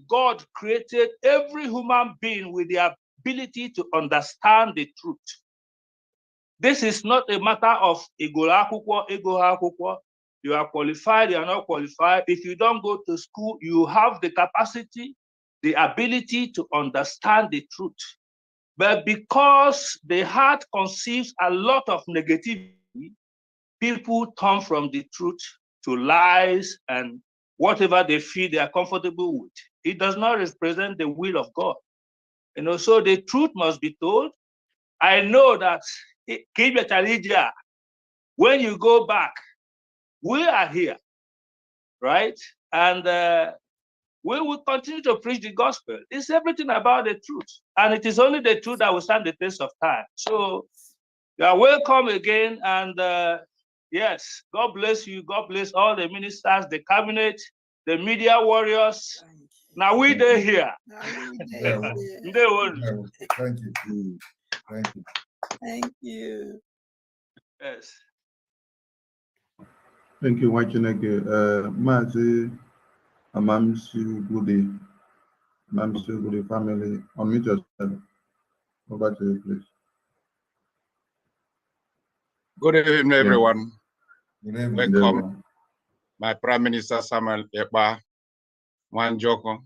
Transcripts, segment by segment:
God created every human being with the ability to understand the truth. This is not a matter of ego akwụkwọ. You are qualified, you are not qualified. If you don't go to school, you have the capacity, the ability to understand the truth. But because the heart conceives a lot of negativity, people turn from the truth to lies and whatever they feel they are comfortable with. It does not represent the will of God. So the truth must be told. I know that when you go back, we are here, right? And we will continue to preach the gospel. It's everything about the truth. And it is only the truth that will stand the test of time. So you are welcome again. And yes, God bless you. God bless all the ministers, the cabinet, the media warriors. Now we are here. Thank you. Thank you. Thank you. Yes. Thank you, Wachineke. Mazi Amamsi Gudi, Mamsi Gudi family, unmute yourself. Over to you, please. Good evening, everyone. Good evening. Welcome, Everyone. my Prime Minister Samuel Ekpa, Wanjoko,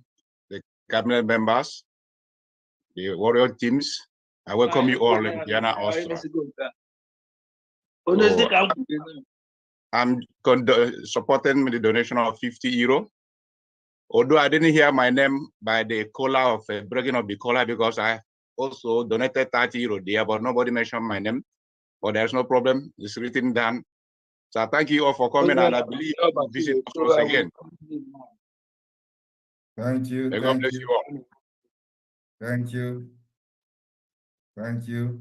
the cabinet members, the warrior teams. I welcome you all in Vienna, Austria. So, I'm supporting the donation of €50. Although I didn't hear my name by the caller of breaking of the caller because I also donated €30 there, but nobody mentioned my name. But there's no problem. It's written down. So thank you all for coming, and I believe you will visit us once again. Thank you. May God bless you all. Thank you. Thank you.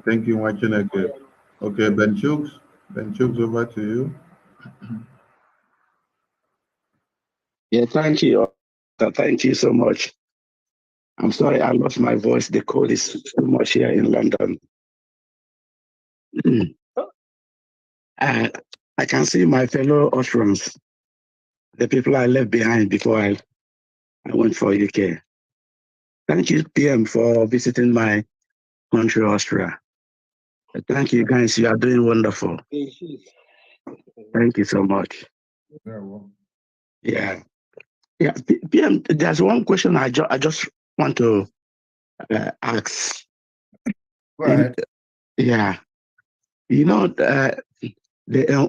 Thank you, Wachineke. Okay, Ben Chooks, over to you. Yeah, thank you. Thank you so much. I'm sorry I lost my voice. The cold is too much here in London. I can see my fellow Austrians, the people I left behind before I went for UK. Thank you, PM, for visiting my country, Austria. Thank you, guys. You are doing wonderful. Thank you so much. Yeah. Yeah, PM, there's one question I just want to ask. Go ahead. Yeah. You know, the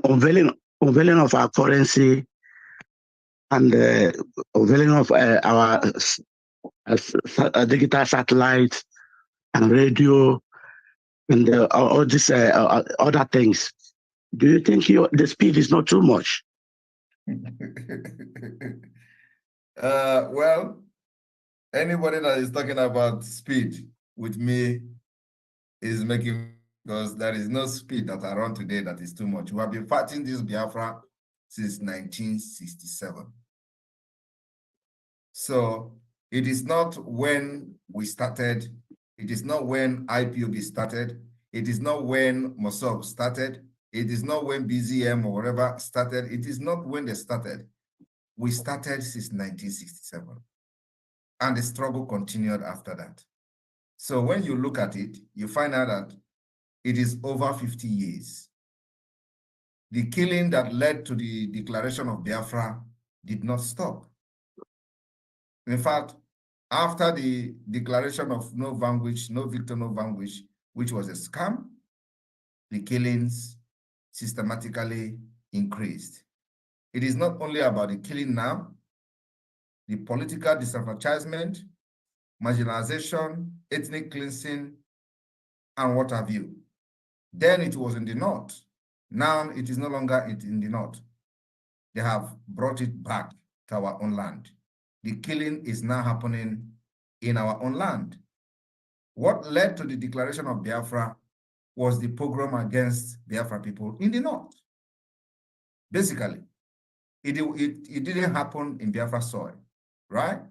unveiling of our currency and the unveiling of our digital satellite and radio and all these other things. Do you think the speed is not too much? Well, anybody that is talking about speed with me is making, because there is no speed that I run today that is too much. We have been fighting this Biafra since 1967. So it is not when we started, it is not when IPOB started, it is not when Mossad started, it is not when BZM or whatever started, it is not when they started. We started since 1967. And the struggle continued after that. So when you look at it, you find out that it is over 50 years. The killing that led to the declaration of Biafra did not stop. In fact, after the declaration of no vanquish, no victor, no vanquish, which was a scam, the killings systematically increased. It is not only about the killing now, the political disenfranchisement, marginalization, ethnic cleansing, and what have you. Then it was in the north. Now it is no longer in the north. They have brought it back to our own land. The killing is now happening in our own land. What led to the declaration of Biafra was the pogrom against Biafra people in the north. Basically, it didn't happen in Biafra soil, right?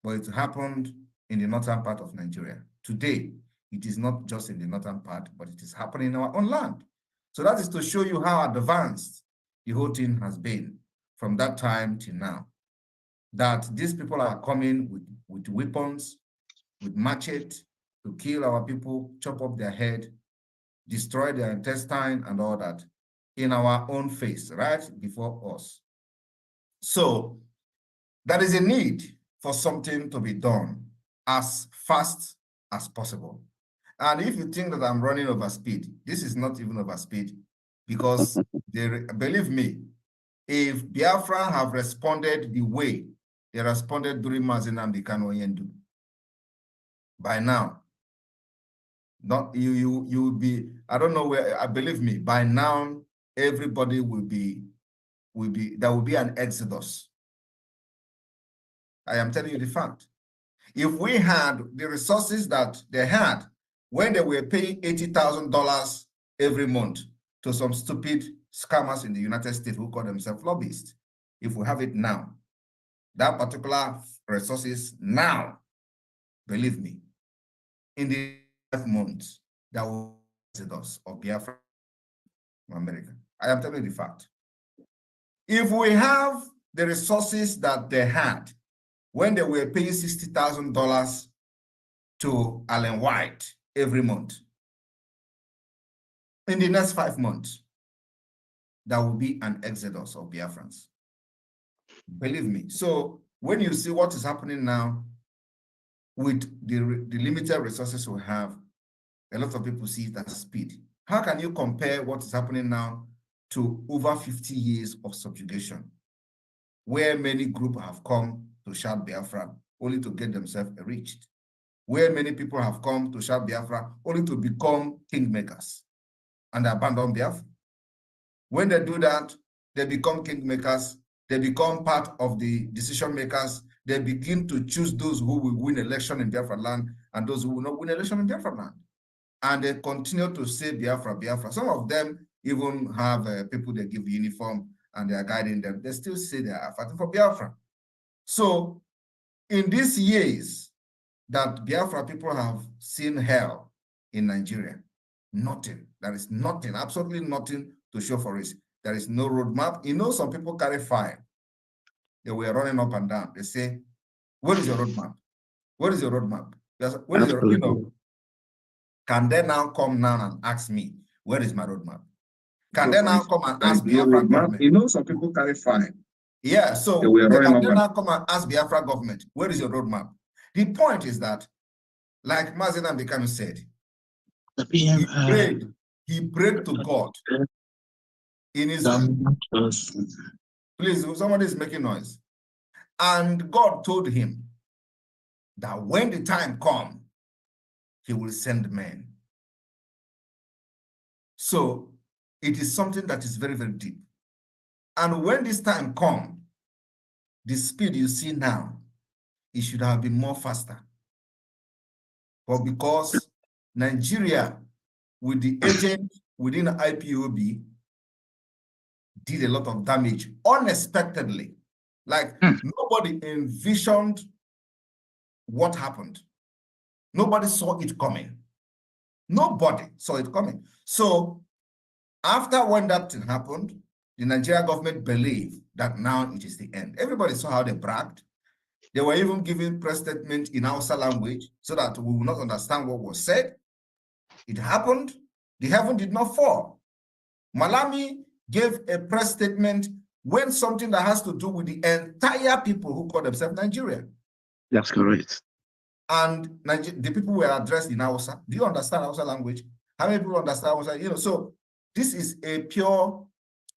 But it happened in the northern part of Nigeria. Today, it is not just in the northern part, but it is happening in our own land. So that is to show you how advanced the whole thing has been. from that time till now, that these people are coming with weapons, with machete, to kill our people, chop up their head, destroy their intestine and all that in our own face, right before us. So there is a need for something to be done as fast as possible. And if you think that I'm running over speed, this is not even over speed, because believe me, if Biafra have responded the way they responded during Mazi Nnamdi Kanu Yendu, by now, not you will be, I don't know where, I believe me, by now everybody will be there will be an exodus. I am telling you the fact. If we had the resources that they had when they were paying $80,000 every month to some stupid scammers in the United States who call themselves lobbyists, if we have it now, that particular resources now, believe me, in the 5 months, that will be us of Biafra from America. I am telling you the fact. If we have the resources that they had when they were paying $60,000 to Allen White every month, in the next 5 months, there will be an exodus of Biafrans. Believe me. So when you see what is happening now with the limited resources we have, a lot of people see it as speed. How can you compare what is happening now to over 50 years of subjugation, where many groups have come to shout Biafra only to get themselves enriched, where many people have come to shout Biafra only to become kingmakers and abandon Biafra? When they do that, they become kingmakers, they become part of the decision makers, they begin to choose those who will win election in Biafra land and those who will not win election in Biafra land. And they continue to say Biafra, Biafra. Some of them even have people they give uniform and they are guiding them. They still say they are fighting for Biafra. So in these years that Biafra people have seen hell in Nigeria, nothing. There is nothing, absolutely nothing to show for it. There is no roadmap. You know, some people carry fire. They were running up and down. They say, what is your roadmap? What is your roadmap? What is your, you know, can they now come now and ask me, where is my roadmap? Can they now come and ask Biafra government? You know, some people carry fire. Yeah, so can they now come and ask Biafra government, where is your roadmap? The point is that, like Mazi Nnamdi Kanu said, he prayed to God in his please, somebody is making noise. And God told him that when the time comes, he will send men. So it is something that is very, very deep. And when this time comes, the speed you see now, it should have been more faster. But because Nigeria, with the agent within IPOB, did a lot of damage unexpectedly. Like nobody envisioned what happened. Nobody saw it coming. Nobody saw it coming. So after when that thing happened, the Nigerian government believed that now it is the end. Everybody saw how they bragged. They were even giving press statements in Hausa language so that we will not understand what was said. It happened. The heaven did not fall. Malami gave a press statement when something that has to do with the entire people who call themselves Nigeria. That's correct. And the people were addressed in Hausa. Do you understand Hausa language? How many people understand Hausa? You know, so this is a pure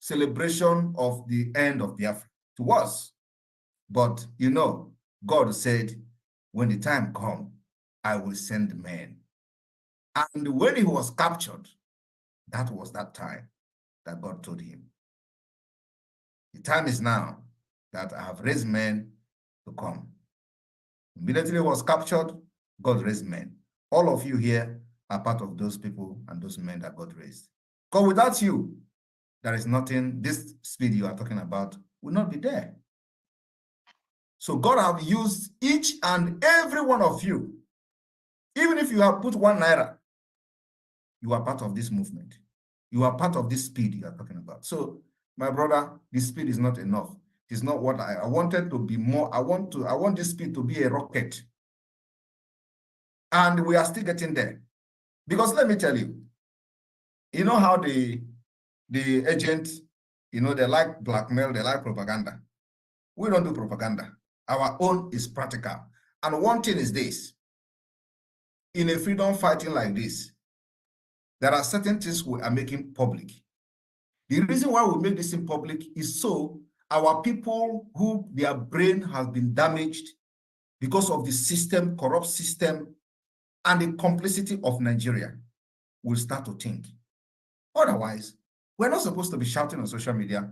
celebration of the end of Biafra to us. But you know, God said, when the time comes, I will send men. And when he was captured, that was that time that God told him. The time is now that I have raised men to come. Immediately he was captured, God raised men. All of you here are part of those people and those men that God raised. Because without you, there is nothing, this speed you are talking about will not be there. So God have used each and every one of you. Even if you have put 1 naira, you are part of this movement. You are part of this speed you are talking about. So, my brother, this speed is not enough. It's not what I wanted to be more. I want this speed to be a rocket. And we are still getting there. Because let me tell you, you know how the agent, you know, they like blackmail, they like propaganda. We don't do propaganda. Our own is practical. And one thing is this, in a freedom fighting like this, there are certain things we are making public. The reason why we make this in public is so our people who their brain has been damaged because of the system, corrupt system, and the complicity of Nigeria will start to think. Otherwise, we're not supposed to be shouting on social media.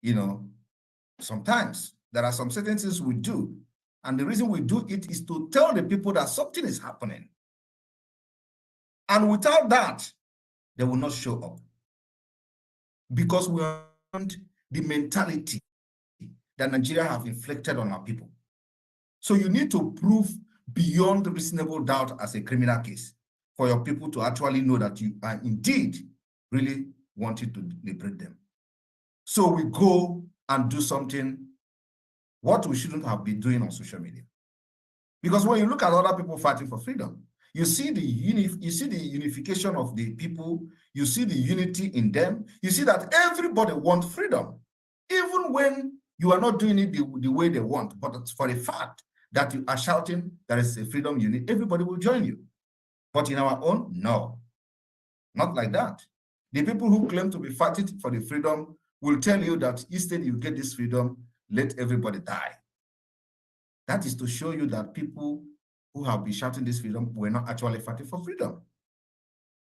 You know, sometimes there are some certain things we do, and the reason we do it is to tell the people that something is happening. And without that, they will not show up. Because we want the mentality that Nigeria have inflicted on our people. So you need to prove beyond reasonable doubt as a criminal case for your people to actually know that you are indeed really wanting to liberate them. So we go and do something what we shouldn't have been doing on social media. Because when you look at other people fighting for freedom, you see the unification of the people, you see the unity in them, you see that everybody wants freedom, even when you are not doing it the way they want. But it's for a fact that you are shouting there is a freedom unit, everybody will join you. But in our own, no, not like that. The people who claim to be fighting for the freedom will tell you that instead you get this freedom, let everybody die. That is to show you that people who have been shouting this freedom were not actually fighting for freedom.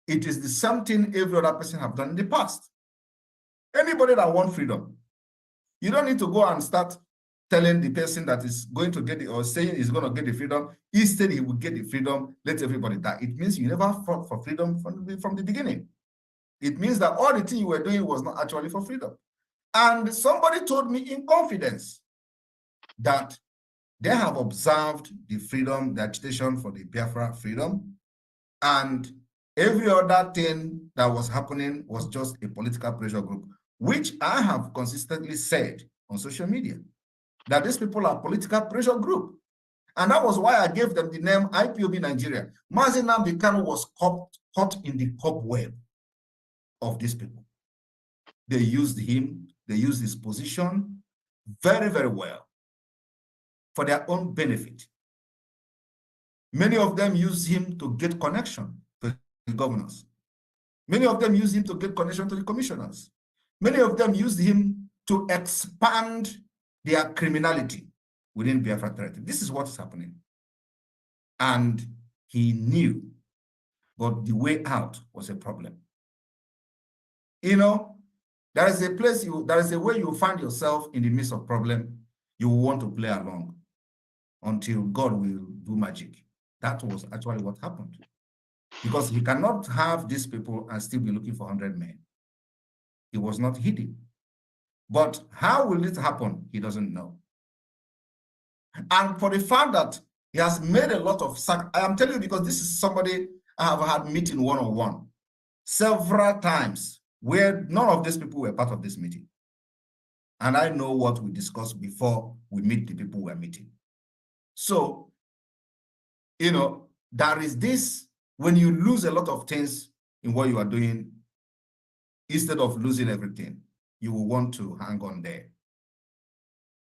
It is the same thing every other person have done in the past. Anybody that wants freedom, you don't need to go and start telling the person that is going to get it or saying he's going to get the freedom. Instead, he will get the freedom, let everybody die. It means you never fought for freedom from the beginning. It means that all the thing you were doing was not actually for freedom. And somebody told me in confidence that they have observed the freedom, the agitation for the Biafra freedom, and every other thing that was happening was just a political pressure group, which I have consistently said on social media, that these people are political pressure group. And that was why I gave them the name IPOB Nigeria. Mazi Nnamdi Kanu was caught in the cobweb of these people. They used him, they used his position very, very well for their own benefit. Many of them used him to get connection to the governors. Many of them used him to get connection to the commissioners. Many of them used him to expand their criminality within Biafra territory. This is what is happening. And he knew, but the way out was a problem. You know, there is a place, there is a way you find yourself in the midst of problem, you will want to play along until God will do magic. That was actually what happened. Because he cannot have these people and still be looking for 100 men. It was not hidden. But how will it happen? He doesn't know. And for the fact that he has made a lot of I am telling you because this is somebody I have had meeting one-on-one several times where none of these people were part of this meeting. And I know what we discussed before we meet the people we're meeting. So, you know, there is this, when you lose a lot of things in what you are doing, instead of losing everything, you will want to hang on there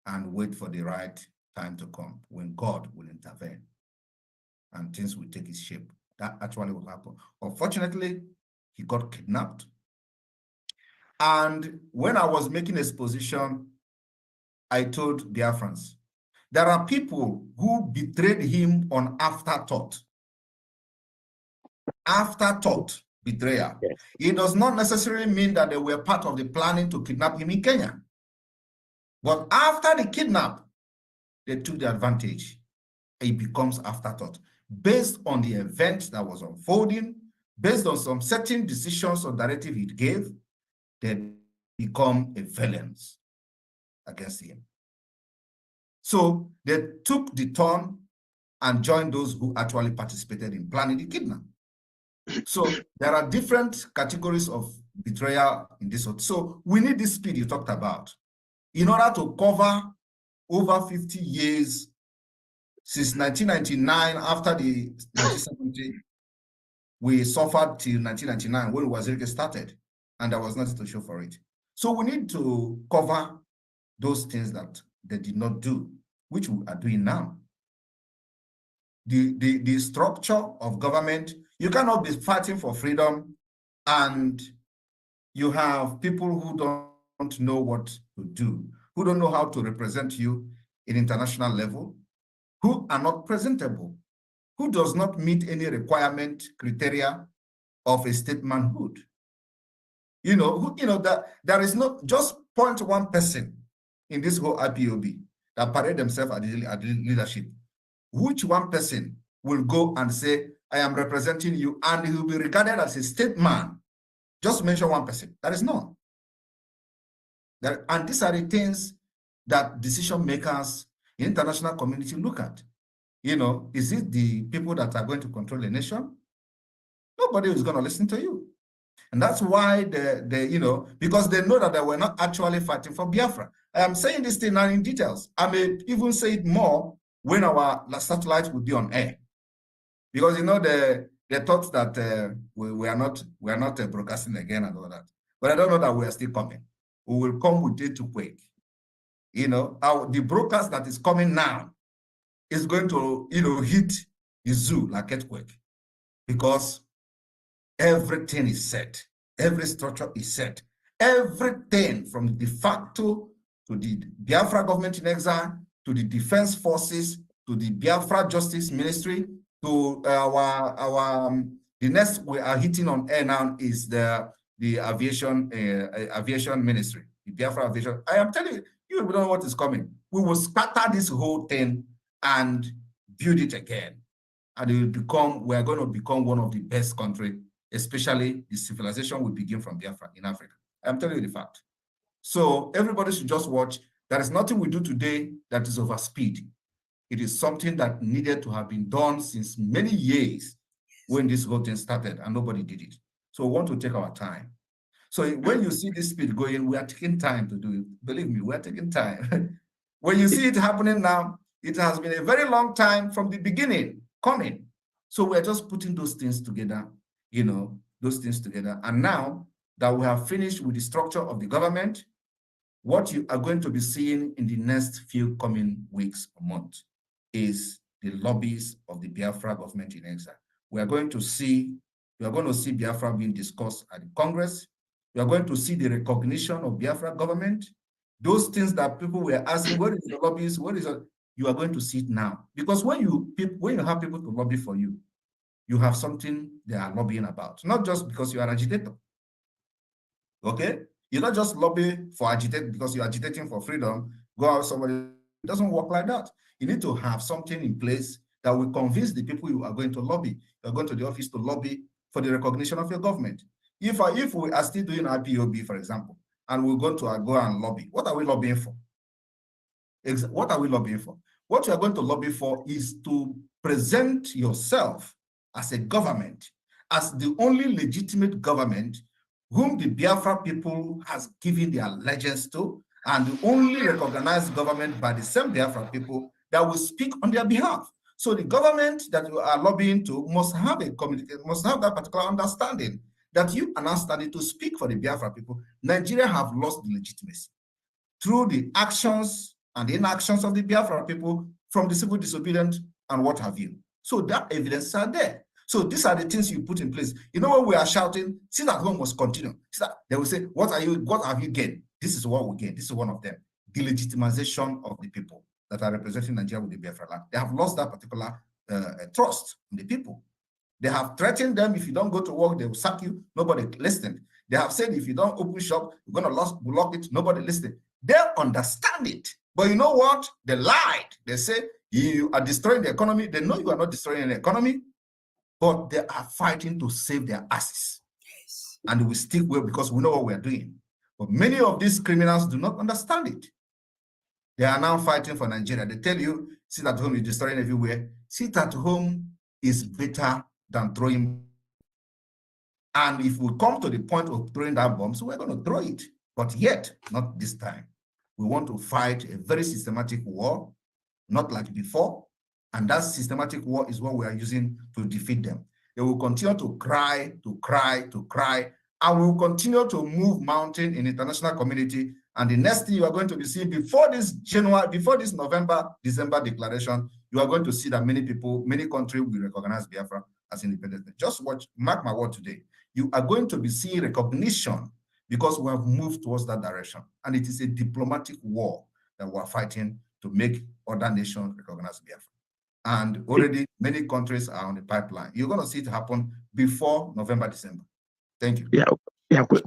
and wait for the right time to come when God will intervene and things will take its shape. That actually will happen. Unfortunately, he got kidnapped. And when I was making exposition, I told Biafrans, there are people who betrayed him on afterthought. Afterthought betrayal. Yes. It does not necessarily mean that they were part of the planning to kidnap him in Kenya. But after the kidnap, they took the advantage. It becomes afterthought. Based on the event that was unfolding, based on some certain decisions or directive he gave, they become a villains against him. So they took the turn and joined those who actually participated in planning the kidnap. So there are different categories of betrayal in this. So we need this speed you talked about. in order to cover over 50 years since 1999, after the 1970, we suffered till 1999 when Wazirike started, and there was nothing to show for it. So we need to cover those things that they did not do, which we are doing now. The structure of government, you cannot be fighting for freedom and you have people who don't know what to do, who don't know how to represent you in international level, who are not presentable, who does not meet any requirement criteria of a state manhood. That there is not just 0.1 person in this whole IPOB that parade themselves at the leadership. Which one person will go and say, I am representing you, and he will be regarded as a statesman? Just mention one person. That is none. And these are the things that decision makers in international community look at. Is it the people that are going to control the nation? Nobody is going to listen to you. And that's why because they know that they were not actually fighting for Biafra. I am saying this thing now in details. I may even say it more when our satellites will be on air. Because they thought that we are not broadcasting again and all that. But I don't know that we are still coming. We will come with it to quake. The broadcast that is coming now is going to hit the zoo like earthquake, because everything is set, every structure is set, everything from the de facto to the Biafra government in exile, to the defense forces, to the Biafra Justice Ministry, to the next we are hitting on air now is the aviation ministry, the Biafra aviation. I am telling you, you don't know what is coming. We will scatter this whole thing and build it again, and we are going to become one of the best countries, especially the civilization will begin from Biafra in Africa. I'm telling you the fact. So everybody should just watch. There is nothing we do today that is over speed. It is something that needed to have been done since many years when this whole thing started, and nobody did it. So we want to take our time. So when you see this speed going, we are taking time to do it. Believe me, we are taking time. When you see it happening now, it has been a very long time from the beginning coming. So we're just putting those things together, those things together. And now that we have finished with the structure of the government, what you are going to be seeing in the next few coming weeks or months is the lobbies of the Biafra government in exile. We are going to see Biafra being discussed at the Congress. We are going to see the recognition of Biafra government. Those things that people were asking, what is the lobbies? You are going to see it now. Because when you have people to lobby for you, you have something they are lobbying about. Not just because you are an agitator. Okay? You not just lobby for agitate because you're agitating for freedom, go out somebody. It doesn't work like that. You need to have something in place that will convince the people you are going to lobby. You're going to the office to lobby for the recognition of your government. If we are still doing IPOB, for example, and we're going to go and lobby, what are we lobbying for? What are we lobbying for? What you are going to lobby for is to present yourself as a government, as the only legitimate government whom the Biafra people has given their allegiance to, and the only recognized government by the same Biafra people that will speak on their behalf. So the government that you are lobbying to must have a communication, must have that particular understanding that you are now standing to speak for the Biafra people. Nigeria have lost the legitimacy through the actions and the inactions of the Biafra people, from the civil disobedience and what have you. So that evidence are there. So these are the things you put in place. When we are shouting, sit at home must continue. They will say, what have you gained? This is what we gain. This is one of them. The legitimization of the people that are representing Nigeria with the Biafra land. They have lost that particular trust in the people. They have threatened them, if you don't go to work, they will sack you. Nobody listened. They have said, if you don't open shop, you're going to block it. Nobody listened. They understand it. But you know what? They lied. They say, you are destroying the economy. They know you are not destroying the economy, but they are fighting to save their asses. Yes. And we stick well because we know what we are doing. But many of these criminals do not understand it. They are now fighting for Nigeria. They tell you, sit at home, you're destroying everywhere. Sit at home is better than throwing. And if we come to the point of throwing that bombs, we're going to throw it. But yet, not this time. We want to fight a very systematic war, not like before. And that systematic war is what we are using to defeat them. They will continue to cry, and we will continue to move mountain in international community. And the next thing you are going to be seeing before this November, December declaration, you are going to see that many people, many countries will recognize Biafra as independent. Just watch, mark my word today. You are going to be seeing recognition because we have moved towards that direction. And it is a diplomatic war that we're fighting to make other nations recognize Biafra. And already many countries are on the pipeline. You're going to see it happen before November, December. Thank you. Yeah.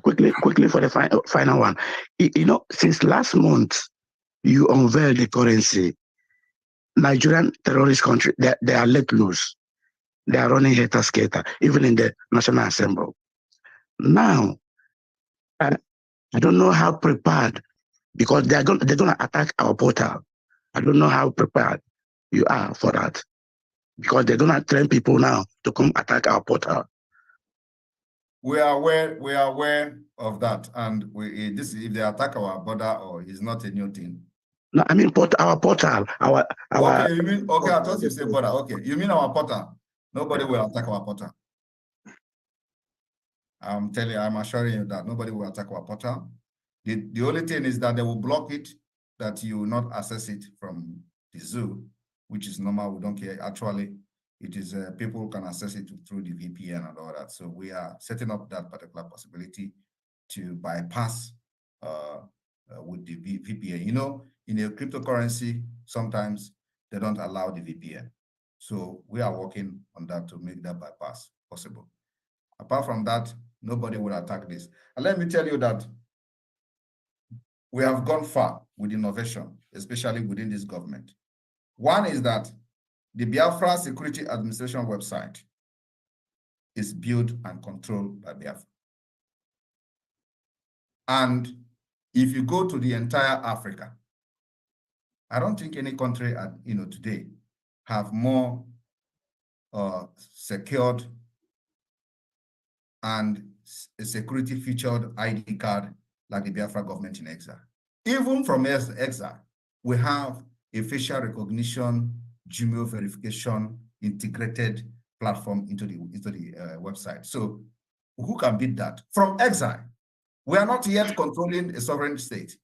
Quickly for the final one. You know, since last month, you unveiled the currency. Nigerian terrorist country, they are let loose. They are running hater-skater, even in the National Assembly. Now, I don't know how prepared, because they're going to attack our portal. I don't know how prepared you are for that, because they're going to train people now to come attack our portal. We are aware of that, and this if they attack our border, or is not a new thing. No, I mean our portal. Okay, you mean okay? I thought you said border. Okay, you mean our portal? Nobody will attack our portal. I'm assuring you that nobody will attack our portal. The only thing is that they will block it, that you will not access it from the zoo, which is normal. We don't care. Actually, it is people can access it through the VPN and all that. So we are setting up that particular possibility to bypass with the VPN. You know, in a cryptocurrency, sometimes they don't allow the VPN. So we are working on that to make that bypass possible. Apart from that, nobody will attack this. And let me tell you that we have gone far with innovation, especially within this government. One is that the Biafra Security Administration website is built and controlled by Biafra. And if you go to the entire Africa, I don't think any country, today have more secured and a security featured ID card like the Biafra government in exile. Even from exile, we have a facial recognition, Gmail verification, integrated platform into the website. So who can beat that? From exile, we are not yet controlling a sovereign state,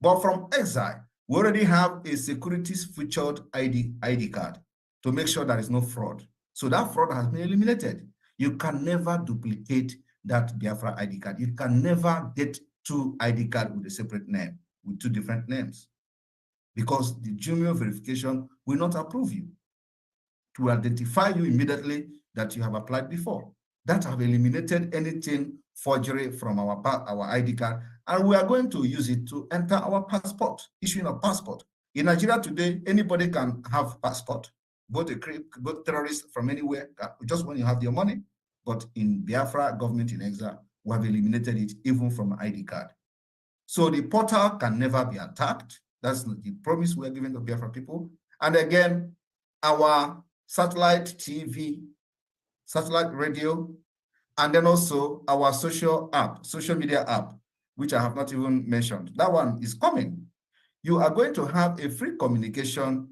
but from exile, we already have a security featured ID card to make sure there is no fraud. So that fraud has been eliminated. You can never duplicate that Biafra ID card. You can never get two ID cards with a separate name, with two different names, because the Gmail verification will not approve you to identify you immediately that you have applied before. That have eliminated anything forgery from our ID card, and we are going to use it to enter our passport, issuing a passport. In Nigeria today, anybody can have passport, both terrorists from anywhere, just when you have your money. But in Biafra government in exile, we have eliminated it even from ID card. So the portal can never be attacked. That's the promise we are giving to Biafra people. And again, our satellite TV, satellite radio, and then also our social media app, which I have not even mentioned. That one is coming. You are going to have a free communication,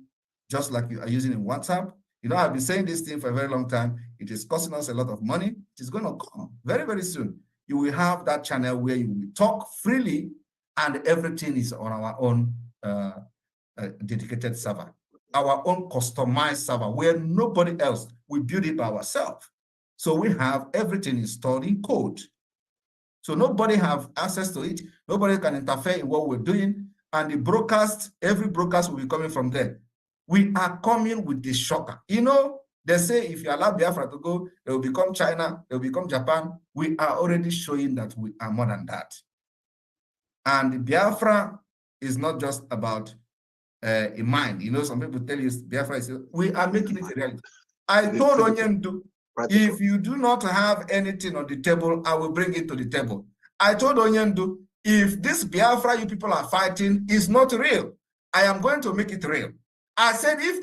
just like you are using in WhatsApp. You know, I've been saying this thing for a very long time. It is costing us a lot of money. It is going to come very, very soon. You will have that channel where you will talk freely, and everything is on our own dedicated server, our own customized server, where nobody else will build it by ourselves. So we have everything installed in code. So nobody have access to it. Nobody can interfere in what we're doing. And the broadcast, every broadcast will be coming from there. We are coming with the shocker. You know, they say if you allow Biafra to go, they will become China, they will become Japan. We are already showing that we are more than that. And Biafra is not just about a mind. You know, some people tell you Biafra is, we are making it a reality. I told Onyendu, if you do not have anything on the table, I will bring it to the table. I told Onyendu, if this Biafra you people are fighting is not real, I am going to make it real. I said, if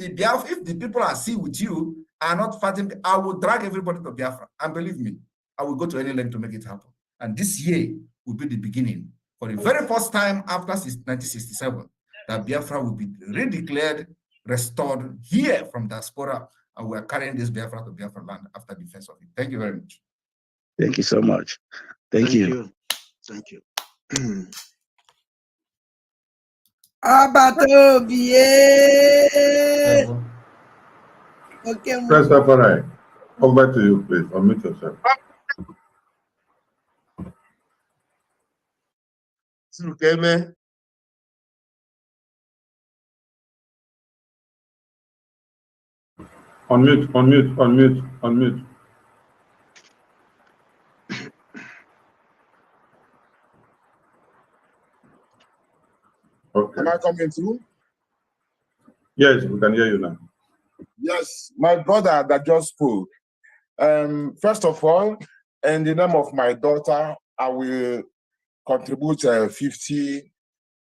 the people I see with you are not fighting, I will drag everybody to Biafra. And believe me, I will go to any length to make it happen. And this year will be the beginning for the very first time after 1967, that Biafra will be redeclared, restored here from diaspora, and we are carrying this Biafra to Biafra land after defense of it. Thank you very much. Thank you so much. Thank you. Thank you. Abatobie. Okay. Christopher, over to you, please. Unmute yourself. Unmute. Okay. Am I coming through? Yes, we can hear you now. Yes, my brother that just spoke. First of all, in the name of my daughter, I will contribute 50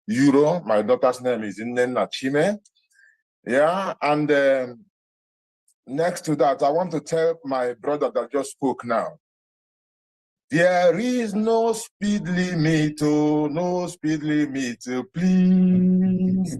euro. My daughter's name is Nnenna Chime. Yeah, and next to that, I want to tell my brother that just spoke now. There is no speed limit, oh, no speed limit, oh, please.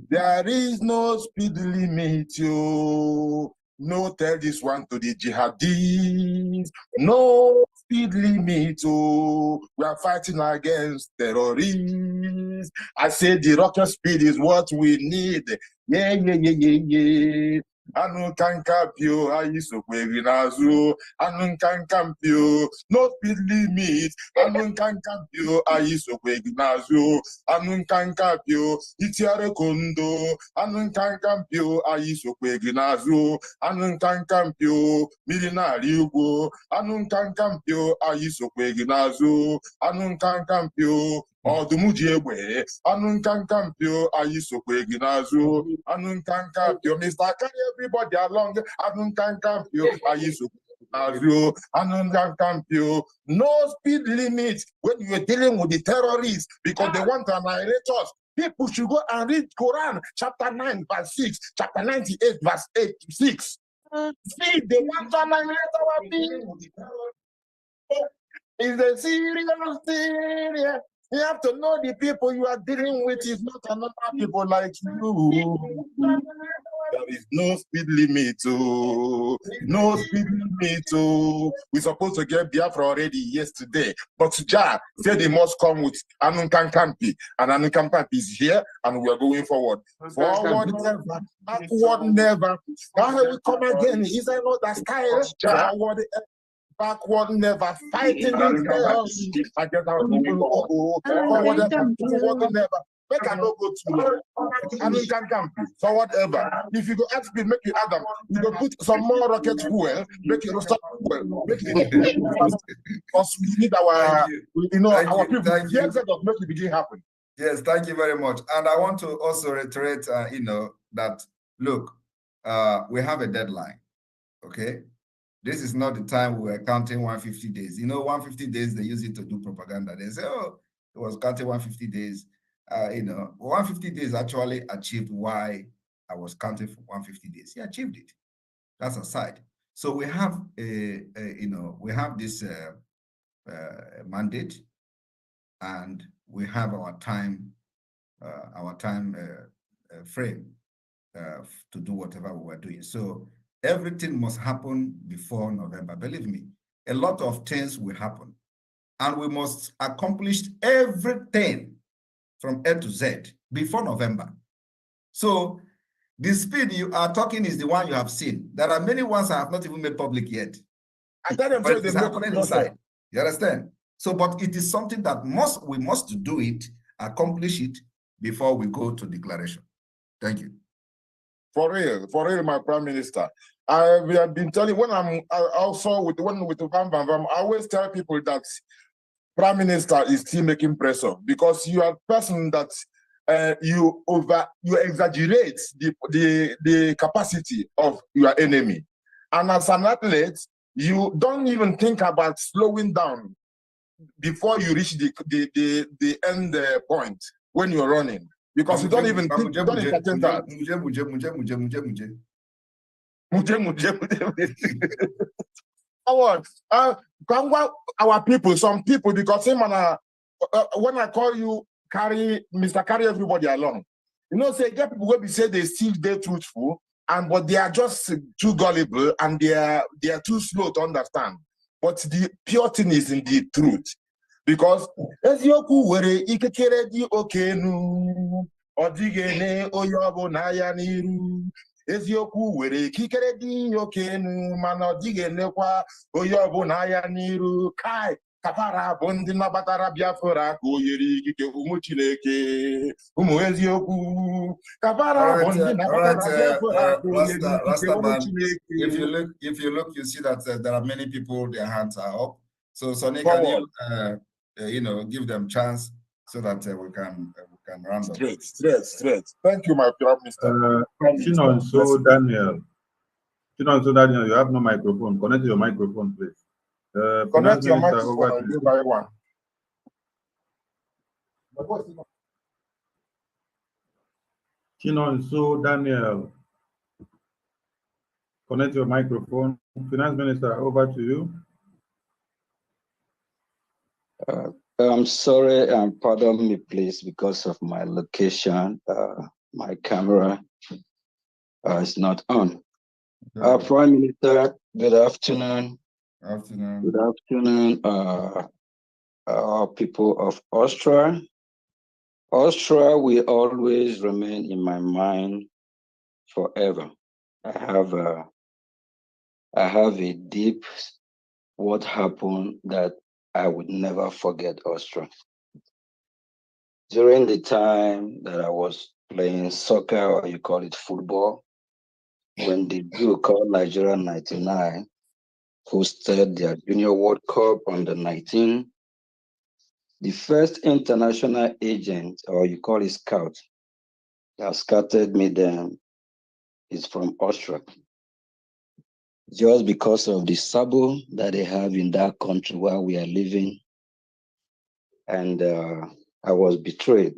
There is no speed limit, oh. No, tell this one to the jihadis. No speed limit, oh. We are fighting against terrorists. I say the rocket speed is what we need. Yeah. Anu kankapio, ayisokweri nazu. Anu kankampio, no speed limit. Anu kankampio, ayisokweri nazu. Anu kankapio, itiare kondo. Anu kankampio, ayisokweri nazu. Anu kankampio, milinari ugo. Anu kankampio, ayisokweri nazu. Anu kankampio, ọdụmụji egbe. Anu kankampio, ayisokweri nazu. Anu kankampio, Mr. Carry everybody along. Anu kankampio, ayisokweri nazu. Anu kankampio, no speed limit when you are dealing with the terrorists because they want to annihilate us. People should go and read Quran, chapter 9, verse 6, chapter 98, verse 8 to 6. See, they want to annihilate our people. It's a serious thing. You have to know the people you are dealing with is not another people like you. There is no speed limit, oh. No speed limit, oh. We're supposed to get Biafra already yesterday, but Jah said they must come with Anunkankampi, and Anunkankampi is here, and we are going forward. Forward never, backward never. Now we come again. Is there not that style? Forward ever. Backward never, fighting this chaos. I get our people forward never. Make I not go too long. I mean, can forward ever. If you go at speed, make you Adam. You go put some more rocket fuel, make it stop fuel, make it because we need our, our people. The exit of make it begin happen. Yes, thank you very much. And I want to also reiterate, that look, we have a deadline. Okay. This is not the time we were counting 150 days. 150 days, they use it to do propaganda. They say, oh, it was counting 150 days. 150 days actually achieved why I was counting for 150 days. He achieved it. That's aside. So we have we have this mandate, and we have our time frame to do whatever we were doing. So everything must happen before November. Believe me, a lot of things will happen. And we must accomplish everything from A to Z before November. So the speed you are talking is the one you have seen. There are many ones I have not even made public yet. I tell them, but it's happening inside. You understand? So, but it is something that we must do it, accomplish it before we go to declaration. Thank you. For real, my Prime Minister. We have been telling when I'm also with Bam Bam Bam, I always tell people that Prime Minister is still making pressure because you are a person that you exaggerate the capacity of your enemy, and as an athlete, you don't even think about slowing down before you reach the end point when you're running. Because you don't even think, you don't entertain that. Our people, some people, because him and when I call you Mr. Carry everybody along, you know, say get people will be say they still they truthful, but they are just too gullible and they are too slow to understand. But the pure thing is in the truth. Because eziokwu were ikekere di okenu odigene oyobo na ya niru. Eziokwu were ikekere di okenu mana odigene kwa oyobo na ya niru. Kai kapara bụ ndị nabatara Biafra ka o yiri ikike ụmụ Chineke ụmụ eziokwu. Kapara bụ ndị nabatara Biafra ka o yiri ikike ụmụ Chineke. If you look, you see that there are many people, their hands are up. So Sonny, can you give them chance so that we can round up. Straight. Thank you, my Prime Minister. Chinonso Daniel, you have no microphone. Connect your microphone, please. Connect your microphone and do by one. Chinonso Daniel, connect your microphone. Finance Minister, over to you. I'm sorry, and pardon me, please, because of my location. My camera is not on. Prime Minister, good afternoon. Good afternoon, people of Austria. Austria will always remain in my mind forever. I have a deep what happened that I would never forget Austria. During the time that I was playing soccer, or you call it football, when the Jew called Nigeria 99 hosted their Junior World Cup under 19, the first international agent, or you call it scout, that scouted me then is from Austria. Just because of the sabo that they have in that country where we are living. And I was betrayed.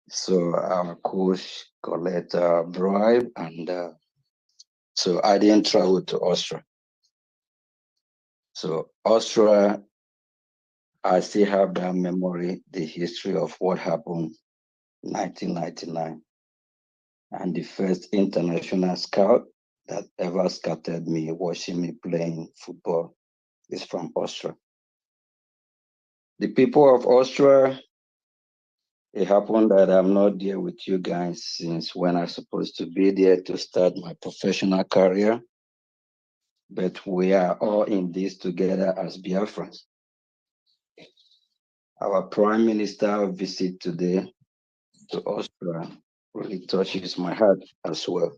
So our coach collect a bribe, and so I didn't travel to Austria. So Austria, I still have that memory, the history of what happened in 1999. And the first international scout that ever scouted me, watching me playing football, is from Austria. The people of Austria, it happened that I'm not there with you guys since when I'm supposed to be there to start my professional career. But we are all in this together as Biafrans. Our Prime Minister visit today to Austria really touches my heart as well.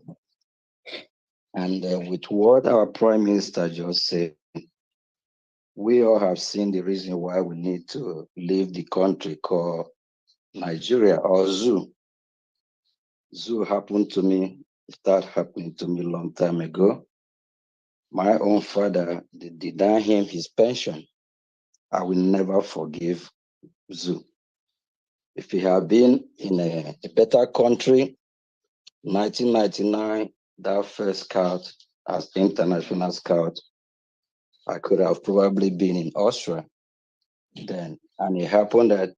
And with what our Prime Minister just said, we all have seen the reason why we need to leave the country called Nigeria, or zoo. Zoo happened to me, started happening to me a long time ago. My own father, they denied him his pension. I will never forgive Zoo. If he had been in a better country, 1999, that first scout as international scout, I could have probably been in Austria then. And it happened that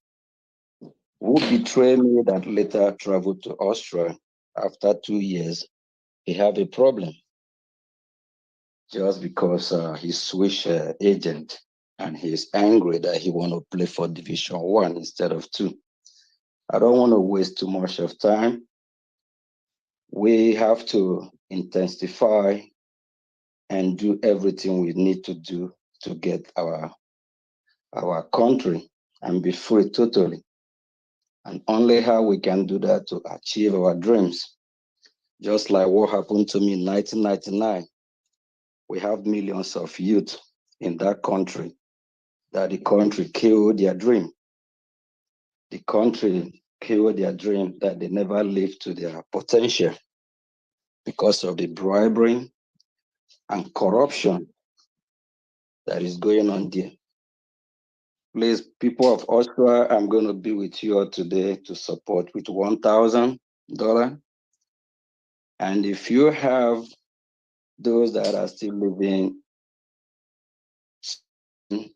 who betrayed me that later traveled to Austria after 2 years, he had a problem just because he switched agent and he's angry that he want to play for Division 1 instead of 2. I don't want to waste too much of time. We have to intensify and do everything we need to do to get our country and be free totally. And only how we can do that to achieve our dreams. Just like what happened to me in 1999. We have millions of youth in that country that the country killed their dream. The country killed their dream that they never lived to their potential because of the bribery and corruption that is going on there. Please, people of Austria, I'm going to be with you all today to support with $1,000. And if you have those that are still living to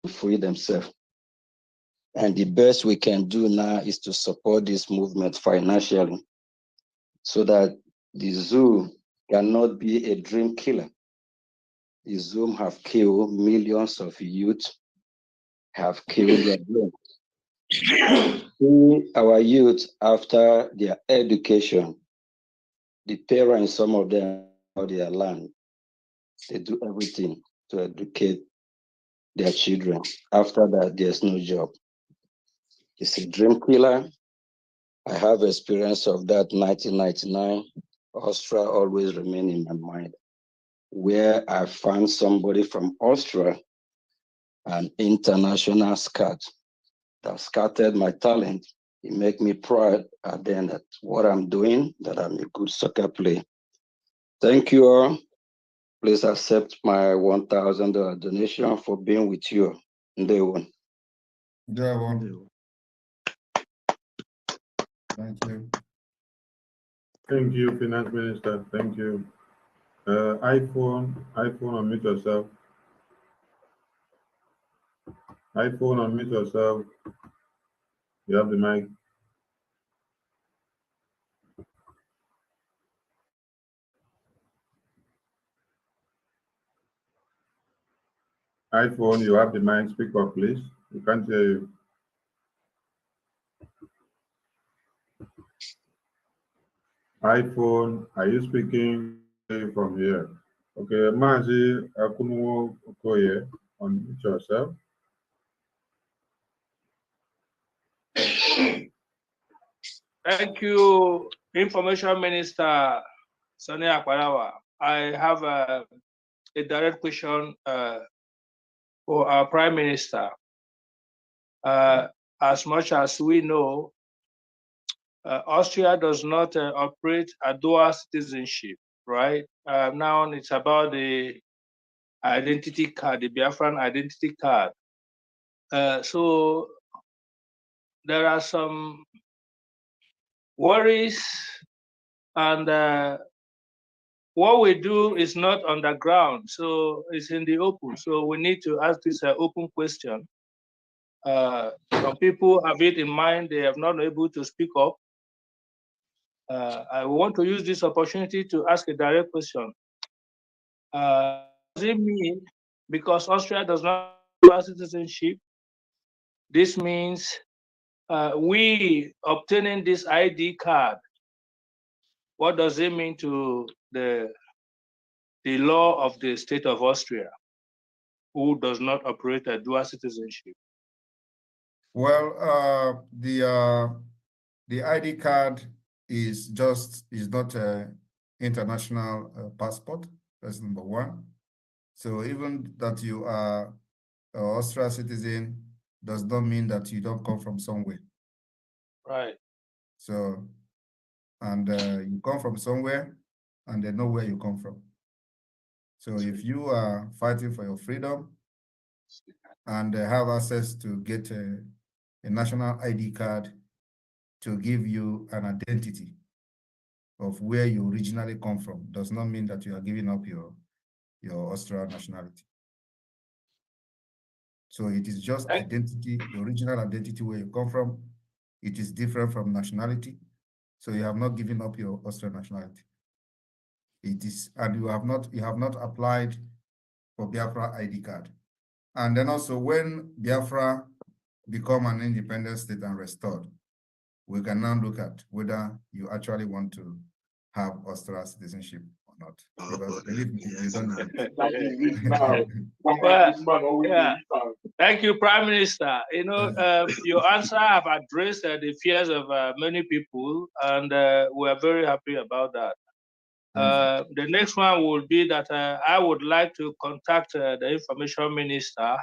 free themselves, And the best we can do now is to support this movement financially so that the zoo cannot be a dream killer. The zoo have killed millions of youth, have killed their dreams. Our youth, after their education, the parents, some of them, on their land, they do everything to educate their children. After that, there's no job. It's a dream killer. I have experience of that 1999. Austria always remain in my mind, where I found somebody from Austria, an international scout, that scouted my talent. It make me proud at the end at what I'm doing, that I'm a good soccer player. Thank you all. Please accept my $1,000 donation for being with you. Day one. Thank you. Thank you, Finance Minister. Thank you. iPhone, unmute yourself. iPhone, unmute yourself. You have the mic. iPhone, you have the mic. Speak up, please. We can't hear you. iPhone, are you speaking from here? Okay, Mazi Akunuwo Okoye, unmute yourself. Thank you, Information Minister Sani Akwarawa. I have a direct question for our Prime Minister. As much as we know, Austria does not operate a dual citizenship, right? Now it's about the identity card, the Biafran identity card. So there are some worries, and what we do is not underground, so it's in the open. So we need to ask this open question. Some people have it in mind, they have not been able to speak up. I want to use this opportunity to ask a direct question. Does it mean because Austria does not have citizenship, this means we obtaining this ID card, what does it mean to the law of the state of Austria, who does not operate a dual citizenship? Well, the ID card is not an international passport. That's number one. So even that you are an Austrian citizen does not mean that you don't come from somewhere. Right. So, and you come from somewhere, and they know where you come from. So if you are fighting for your freedom and have access to get a national ID card to give you an identity of where you originally come from, does not mean that you are giving up your Austrian nationality. So it is just identity, the original identity where you come from. It is different from nationality. So you have not given up your Austrian nationality. It is, and you have not applied for Biafra ID card. And then also when Biafra become an independent state and restored, we can now look at whether you actually want to have Austrian citizenship or not. Because believe me, you don't need it. Well, yeah. Thank you, Prime Minister. You know, your answer have addressed the fears of many people, and we are very happy about that. The next one will be that I would like to contact the Information Minister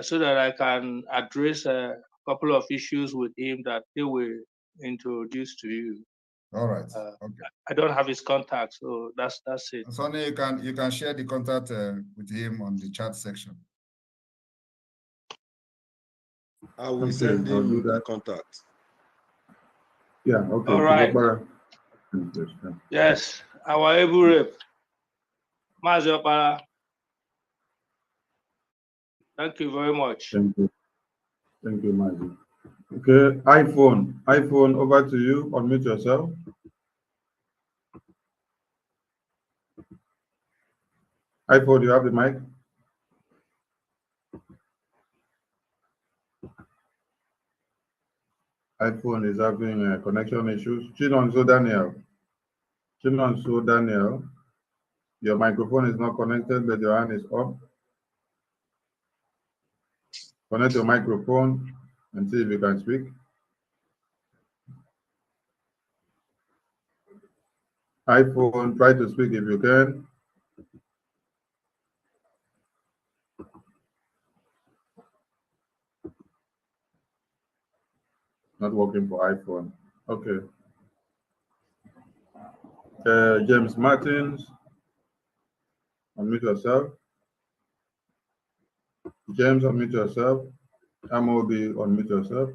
so that I can address a couple of issues with him that he will introduce to you. All right. Okay. I don't have his contact, so that's it. Sonny, you can share the contact with him on the chat section. I will send him the contact. Yeah, okay. All right. Yes, our able rep, Mazi Okpara. Thank you very much. Thank you. Thank you, Maggie. Okay, iPhone, over to you. Unmute yourself. iPhone, you have the mic. iPhone is having connection issues. Chinonso Daniel, your microphone is not connected, but your hand is up. Connect your microphone and see if you can speak. iPhone, try to speak if you can. Not working for iPhone. Okay. James Martins, unmute yourself. James, unmute yourself. Amobi, unmute yourself.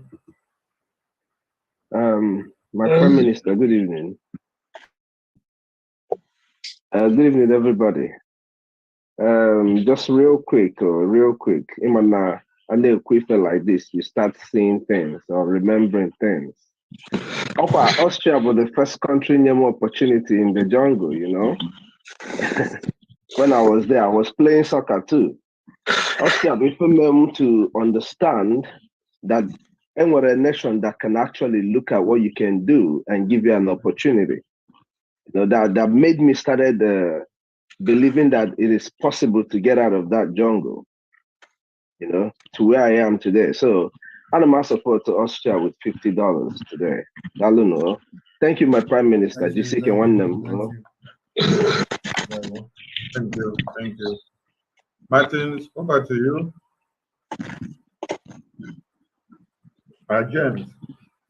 My Prime Minister, good evening. Good evening, everybody. Just real quick. Imana, and then quicker like this, you start seeing things or remembering things. Austria was the first country near more opportunity in the jungle, you know. When I was there, I was playing soccer too. Austria became able to understand that we're a nation that can actually look at what you can do and give you an opportunity. You know, that made me started believing that it is possible to get out of that jungle, you know, to where I am today. So I'm my support to Austria with $50 today. I don't know. Thank you, my Prime Minister. Thank you. Martins, over to you.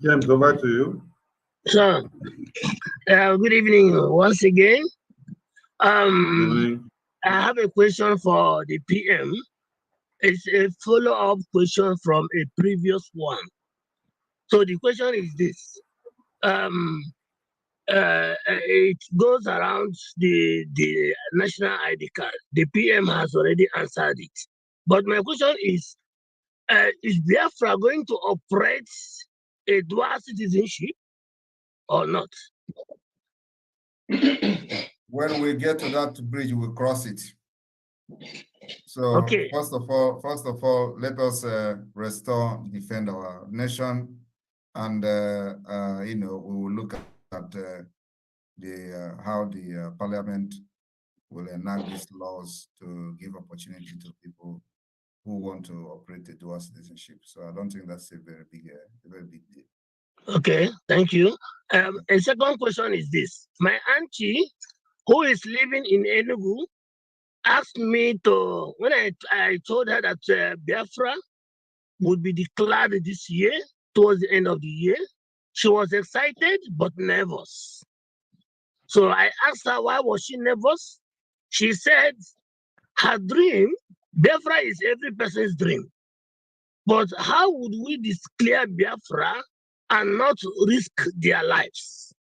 James, over to you. Sir, good evening once again. Good evening. I have a question for the PM. It's a follow-up question from a previous one. So the question is this. It goes around the national ID card. The PM has already answered it. But my question is Biafra going to operate a dual citizenship or not? When we get to that bridge, we'll cross it. So okay. First of all, let us restore, defend our nation, and you know, we will look at how the parliament will enact these laws to give opportunity to people who want to operate a dual citizenship. So I don't think that's a very big deal. Okay, thank you. A second question is this: my auntie, who is living in Enugu, asked me to, when I told her that Biafra would be declared this year, towards the end of the year, she was excited but nervous. So I asked her why was she nervous. She said her dream, Biafra is every person's dream. But how would we declare Biafra and not risk their lives?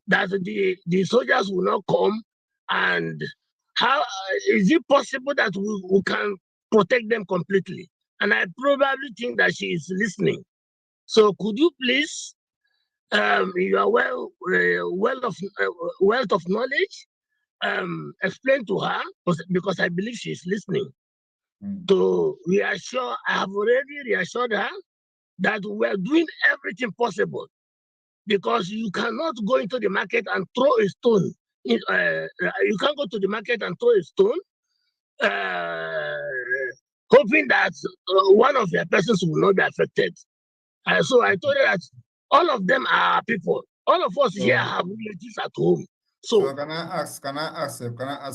That the soldiers will not come, and how is it possible that we can protect them completely? And I probably think that she is listening. So could you please, you are wealth of knowledge, explain to her, because I believe she is listening, to reassure. I have already reassured her that we are doing everything possible, because you cannot go into the market and throw a stone. You can't go to the market and throw a stone, hoping that one of your persons will not be affected. So I told her that all of them are people. All of us here have relatives at home. So can I ask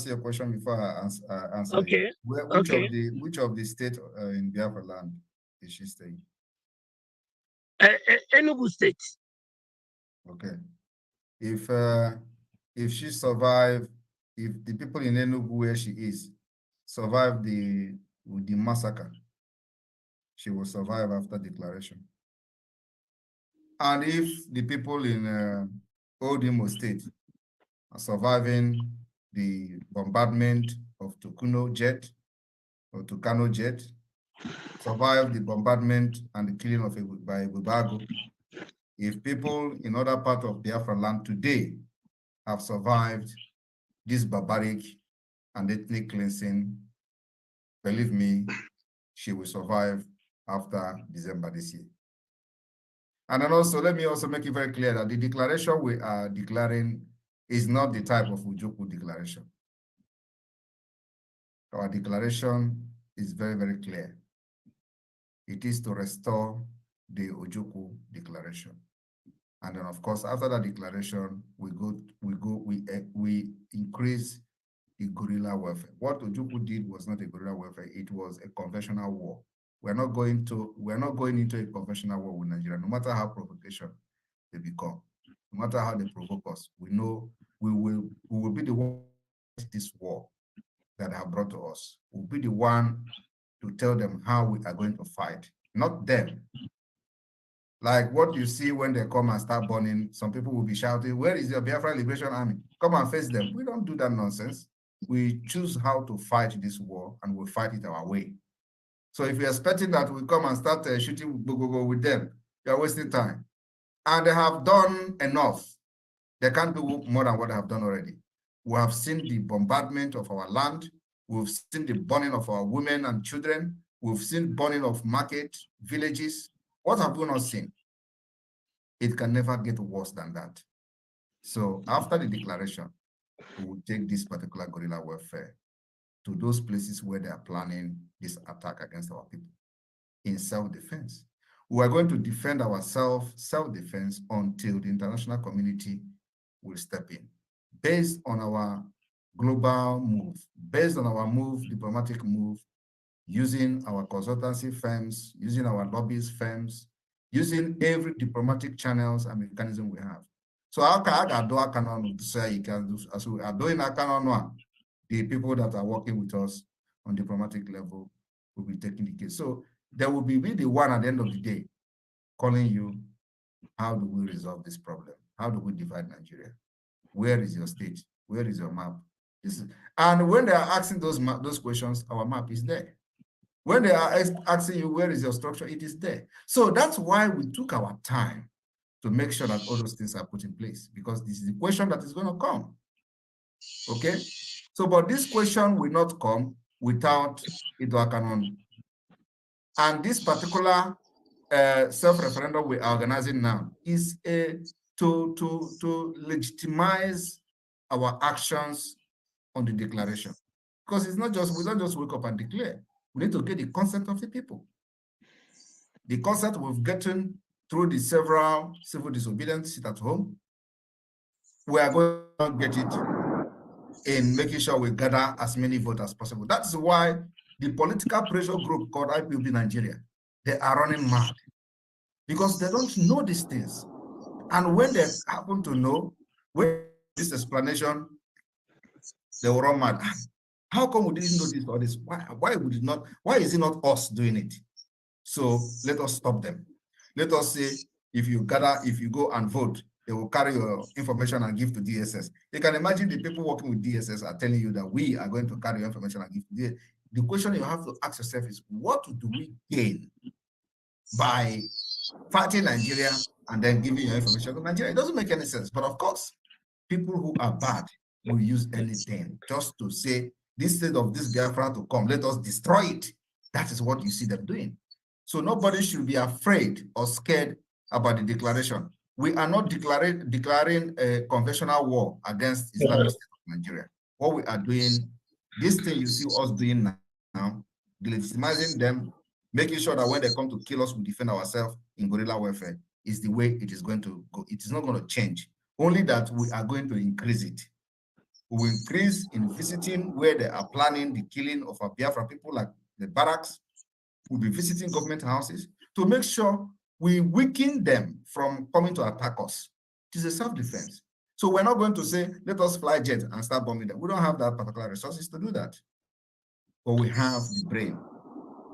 you a question before I answer? Okay. Which of the state in Biafra land is she staying? Enugu State. Okay. If she survive, if the people in Enugu where she is survive the massacre, she will survive after declaration. And if the people in Old Imo State are surviving the bombardment of Tucano jet or Tucano jet, survived the bombardment and the killing of by Bubago, if people in other parts of Biafra land today have survived this barbaric and ethnic cleansing, believe me, she will survive after December this year. And then also, let me also make it very clear that the declaration we are declaring is not the type of Ujuku declaration. Our declaration is very, very clear. It is to restore the Ujuku declaration. And then, of course, after that declaration, we increase the guerrilla warfare. What Ujuku did was not a guerrilla warfare; it was a conventional war. We're not going into a conventional war with Nigeria, no matter how provocation they become, no matter how they provoke us. We know we will be the one to fight this war that they have brought to us. We'll be the one to tell them how we are going to fight, not them. Like what you see when they come and start burning, some people will be shouting, "Where is your Biafra Liberation Army? Come and face them." We don't do that nonsense. We choose how to fight this war, and we'll fight it our way. So if you're expecting that we come and start shooting with them, you're wasting time. And they have done enough. They can't do more than what they have done already. We have seen the bombardment of our land. We've seen the burning of our women and children. We've seen burning of market, villages. What have we not seen? It can never get worse than that. So after the declaration, we will take this particular guerrilla warfare to those places where they are planning this attack against our people in self-defense. We are going to defend ourselves, self-defense, until the international community will step in. Based on our global move, based on our diplomatic move, using our consultancy firms, using our lobbyist firms, using every diplomatic channels and mechanism we have. So how can I do a canon to say you can do as we are doing a canon? The people that are working with us on diplomatic level will be taking the case. So there will be the one at the end of the day calling you, how do we resolve this problem? How do we divide Nigeria? Where is your state? Where is your map? And when they are asking those questions, our map is there. When they are asking you, where is your structure? It is there. So that's why we took our time to make sure that all those things are put in place, because this is the question that is going to come. Okay? So, but this question will not come without Canon. And this particular self-referendum we are organizing now is to legitimize our actions on the declaration. Because it's not just, we don't just wake up and declare. We need to get the consent of the people. The consent we've gotten through the several civil disobedience sit at home. We are going to get it in making sure we gather as many votes as possible. That's why the political pressure group called IPOB Nigeria, they are running mad because they don't know these things. And when they happen to know, with this explanation, they will run mad. How come we didn't know this or this? Why would it not? Why is it not us doing it? So let us stop them. Let us say, if you go and vote, they will carry your information and give to DSS. You can imagine the people working with DSS are telling you that we are going to carry your information and give to DSS. The question you have to ask yourself is, what do we gain by fighting Nigeria and then giving your information to Nigeria? It doesn't make any sense. But of course, people who are bad will use anything just to say, this state of this Biafra to come, let us destroy it. That is what you see them doing. So nobody should be afraid or scared about the declaration. We are not declaring a conventional war against Islamic State of Nigeria. What we are doing, this thing you see us doing now, legitimizing them, making sure that when they come to kill us, we defend ourselves in guerrilla warfare, is the way it is going to go. It is not going to change. Only that we are going to increase it. We will increase in visiting where they are planning the killing of our Biafra people, like the barracks. We'll be visiting government houses to make sure we weaken them from coming to attack us. It is a self-defense. So we're not going to say, let us fly jet and start bombing them. We don't have that particular resources to do that. But we have the brain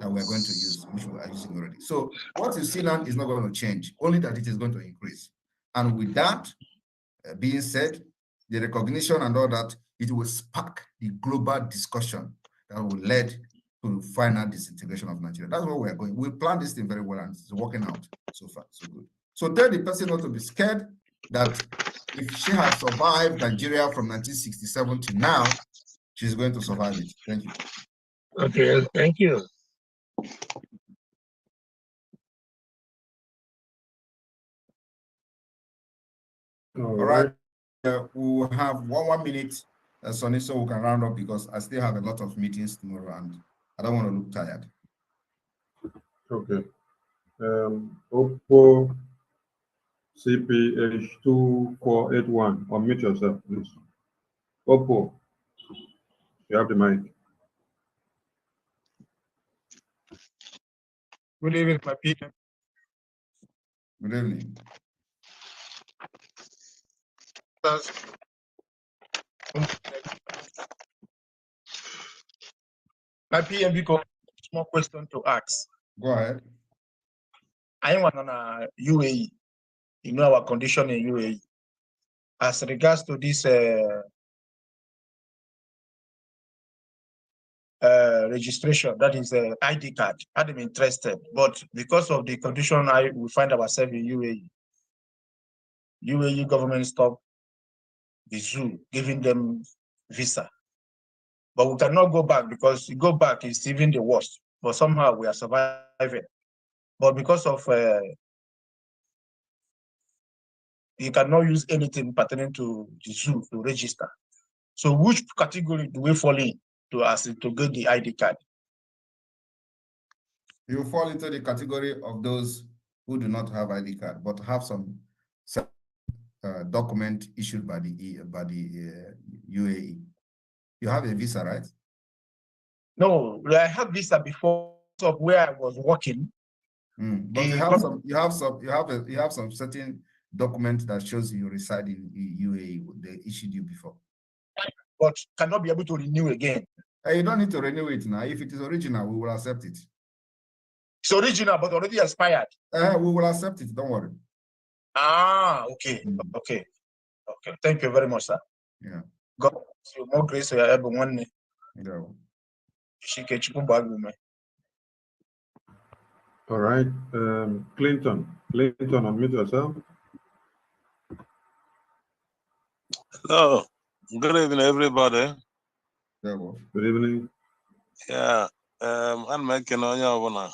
that we're going to use, which we are using already. So what you see now is not going to change, only that it is going to increase. And with that being said, the recognition and all that, it will spark the global discussion that will lead to final disintegration of Nigeria. That's where we're going. We planned this thing very well, and it's working out so far, so good. So tell the person not to be scared that if she has survived Nigeria from 1967 to now, she's going to survive it. Thank you. Okay, thank you. All right. We will have one minute, Sonny, so we can round up because I still have a lot of meetings tomorrow and I don't want to look tired. Okay. Oppo CPH2481. Unmute yourself, please. Oppo, you have the mic. Good evening, my people. Good evening. My PMB got small question to ask. Go ahead. I want on a UAE. You know our condition in UAE. As regards to this registration, that is ID card. I'm interested, but because of the condition we find ourselves in UAE government stopped the zoo, giving them visa. But we cannot go back because you go back is even the worst. But somehow we are surviving. But because of you cannot use anything pertaining to the zoo to register. So which category do we fall in to get the ID card? You fall into the category of those who do not have ID card, but have some document issued by the UAE. You have a visa, right? No, I have visa before of where I was working. But you have some certain document that shows you reside in UAE. They issued you before, but cannot be able to renew again. You don't need to renew it now. If it is original, we will accept it. It's original, but already expired. We will accept it. Don't worry. Ah, okay, okay. Thank you very much, sir. Yeah. God bless you. More grace for everyone. Yeah. All right. Clinton, unmute yourself. Hello. Good evening, everybody. Good evening. Yeah. I'm making on your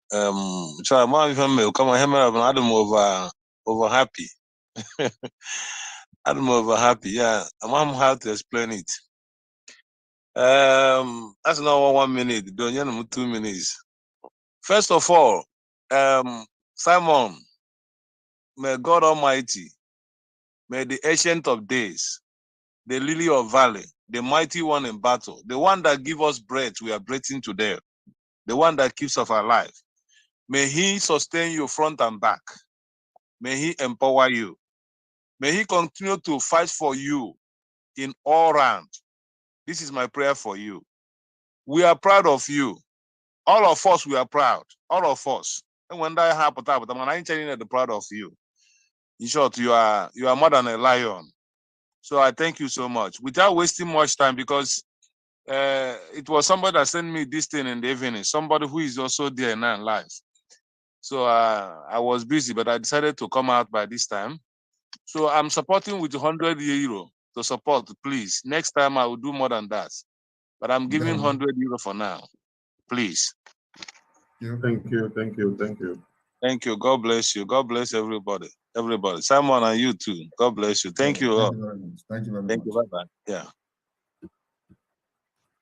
so I'm even come on I'm over happy. I'm over happy. Yeah. I'm how to explain it. That's not 1 minute, don't you know 2 minutes. First of all, Simon, may God Almighty, may the Ancient of Days, the Lily of Valley, the mighty one in battle, the one that gives us breath we are breathing today, the one that keeps us alive, may he sustain you front and back. May he empower you. May he continue to fight for you in all rounds. This is my prayer for you. We are proud of you. All of us, we are proud. All of us. And when that happens, I'm telling you, the proud of you. In short, you are more than a lion. So I thank you so much. Without wasting much time, because it was somebody that sent me this thing in the evening, somebody who is also there now live. So I was busy, but I decided to come out by this time. So I'm supporting with 100 euro to support, please. Next time I will do more than that. But I'm giving 100 euro for now. Please. Thank you. Thank you. God bless you. God bless everybody. Everybody. Simon and you too. God bless you. Thank you all. Thank you very much. Thank you very much. Thank you. Bye-bye. Yeah.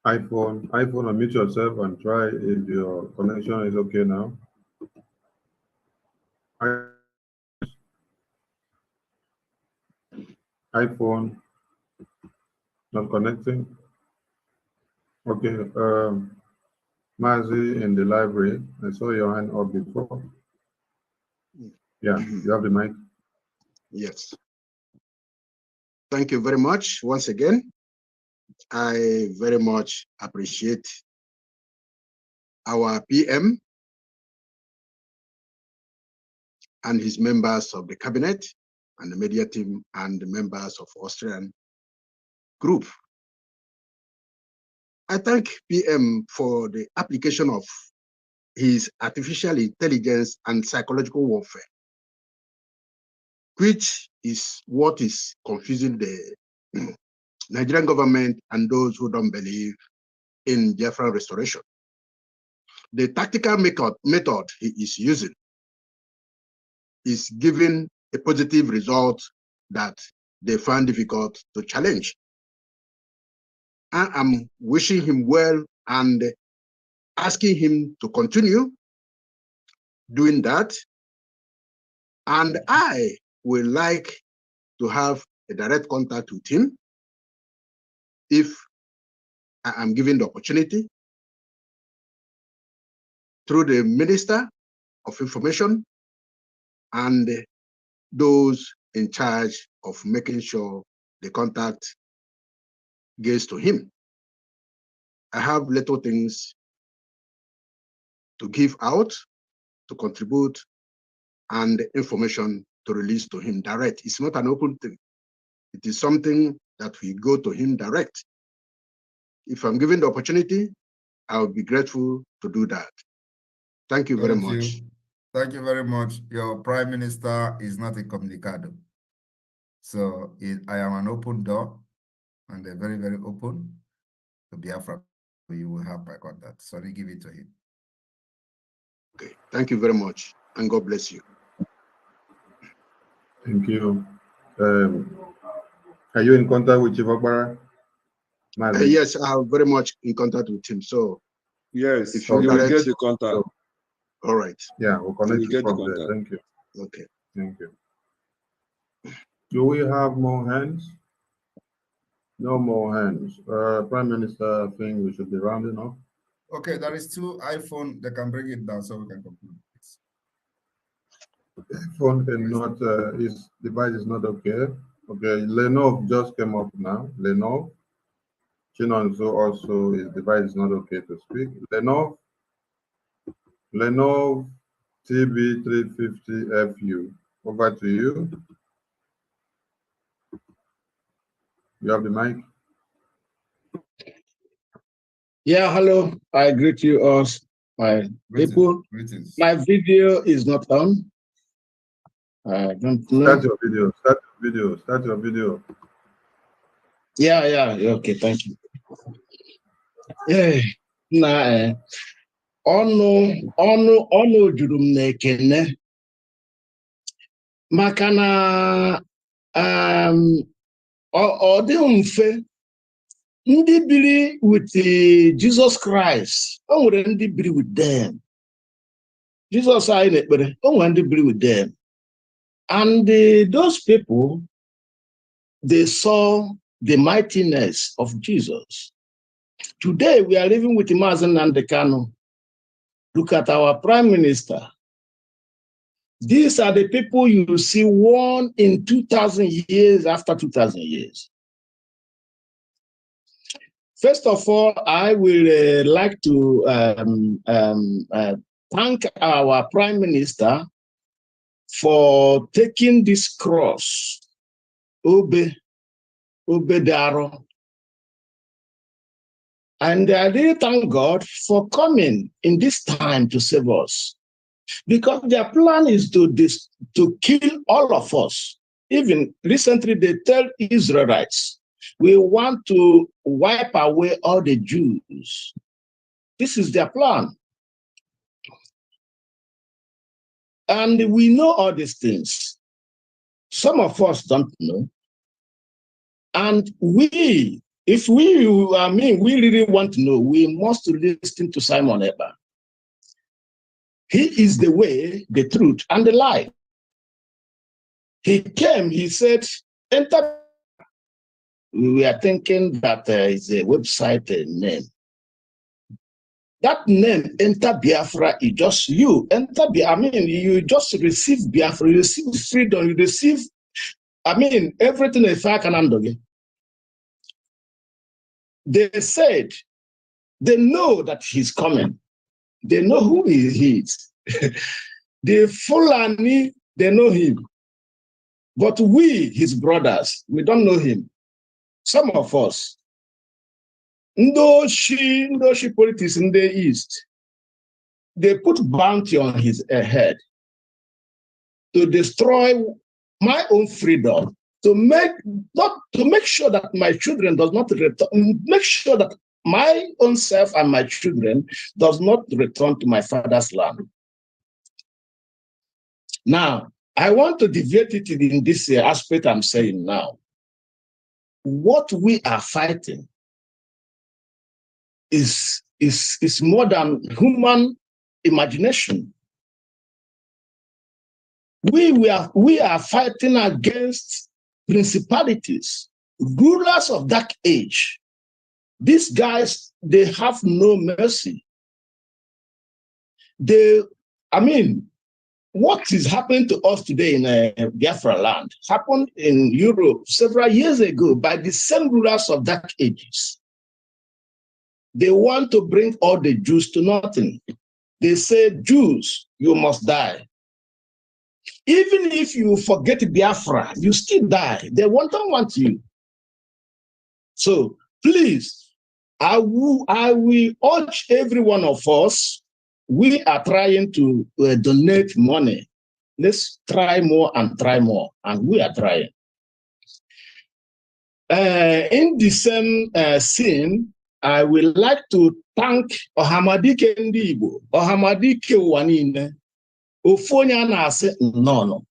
iPhone, unmute yourself and try if your connection is okay now. iPhone, not connecting. Okay, Mazi in the library. I saw your hand up before. Yeah, you have the mic. Yes. Thank you very much once again. I very much appreciate our PM and his members of the cabinet and the media team and the members of Austrian group. I thank PM for the application of his artificial intelligence and psychological warfare, which is what is confusing the Nigerian government and those who don't believe in Biafran restoration. The tactical method he is using is giving a positive result that they find difficult to challenge. I am wishing him well and asking him to continue doing that. And I would like to have a direct contact with him if I am given the opportunity through the Minister of Information and those in charge of making sure the contact gets to him. I have little things to give out, to contribute, and information to release to him direct. It's not an open thing. It is something that we go to him direct. If I'm given the opportunity, I will be grateful to do that. Thank you very much. Thank you very much. Your Prime Minister is not a comunicado. So I am an open door and a very, very open to Biafra. You will have my contact. So I give it to him. Okay, thank you very much, and God bless you. Thank you. Are you in contact with Chief Okpara? Yes, I am very much in contact with him. So yes, if you will get the contact. All right. Yeah, we'll connect you from there. Thank you. Okay. Thank you. Do we have more hands? No more hands. Prime Minister, I think we should be rounding up. Okay, there is 2 iPhone. They can bring it down so we can conclude. Phone cannot, his device is not okay. Okay, Lenovo just came up now. Lenovo. Chinonso also, his device is not okay to speak. Lenovo TB350FU. Over to you. You have the mic. Yeah, hello. I greet you all, my people. Greetings. My video is not on. I don't know. Start your video. Start your video. Start your video. Yeah. Okay, thank you. Yeah. Nah, ọnụ juru m n'ekene maka na ọ dịghị mfe ndị biri with Jesus Christ. O nwere ndị biri with them. Jesus anyị na-ekpere, o nwere ndị biri with them. And those people, they saw the mightiness of Jesus. Today, we are living with Mazen Nnamdi Kanu. Look at our Prime Minister. These are the people you see one in 2,000 years after 2,000 years. First of all, I will like to thank our Prime Minister for taking this cross, Obedaro. And I really thank God for coming in this time to save us. Because their plan is to kill all of us. Even recently, they tell Israelites, we want to wipe away all the Jews. This is their plan. And we know all these things. Some of us don't know. And if we really want to know, we must listen to Simon Ekpa. He is the way, the truth, and the life. He came, he said, enter. We are thinking that is a website name. That name, Enter Biafra, is just you. Enter Biafra, you just receive Biafra, you receive freedom, you receive, everything is far can. They said, they know that he's coming. They know who he is. The Fulani, they know him. But we, his brothers, we don't know him. Some of us, Ndoshi politics in the East, they put bounty on his head to destroy my own freedom, to make sure that my children does not return, make sure that my own self and my children does not return to my father's land. Now, I want to deviate it in this aspect I'm saying now. What we are fighting is more than human imagination. We are fighting against principalities, rulers of dark age. These guys, they have no mercy. What is happening to us today in Biafra land happened in Europe several years ago by the same rulers of dark ages. They want to bring all the Jews to nothing. They say, Jews, you must die. Even if you forget Biafra, you still die. They don't want you. So please, I will urge every one of us. We are trying to donate money. Let's try more, and we are trying. In the same scene, I would like to thank Ohamadike Ndibo, Ohamadike Wanine, Ofonya na-asị nnọọ.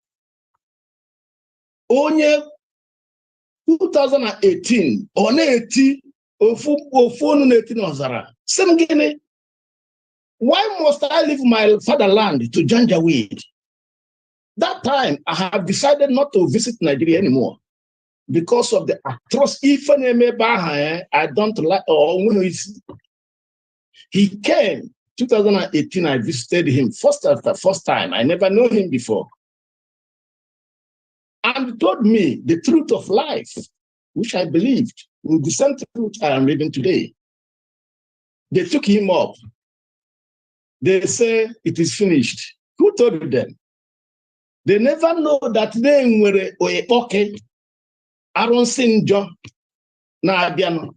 Onye 2018, ọ na-eti ofu onu na-eti n'ọzara. Sị m gịnị? Why must I leave my fatherland to Janjaweed? That time, I have decided not to visit Nigeria anymore because of the atrocity. I don't like. He came 2018. I visited him first time. I never knew him before, and he told me the truth of life, which I believed. In the same truth I am living today. They took him up. They say it is finished. Who told them? They never know that they were okay. Arụsị njọ na-abịanụ.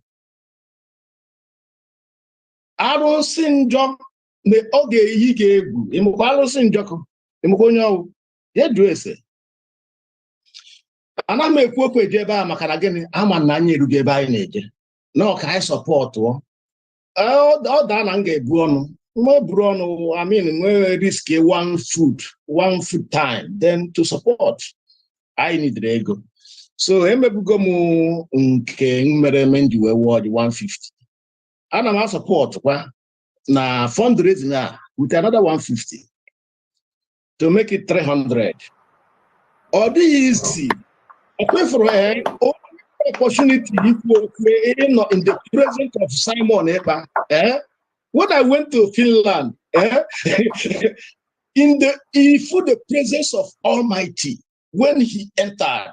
Arụsị njọ na oge iyi ga-egwu. Ịmụkwa arụsị njọkụ. Ịmụkwa onye ọwụ. Ya jụọ ese. Ana m ekwu okwu eje ebe a maka na gịnị ama na anyị erugo ebe anyị na-eje. Na ọka anyị sọpọtụ. Ọ daa na m ga-ebu ọnụ. I mean, we risk one food time, then to support. I need the ego. So, emebugo mu nke mere menji we word 150. Ana ma support kwa na fundraising with another 150 to make it 300. Or the easy. Okay, for opportunity to create in the presence of Simon Ekpa. When I went to Finland, in the presence of Almighty, when he entered,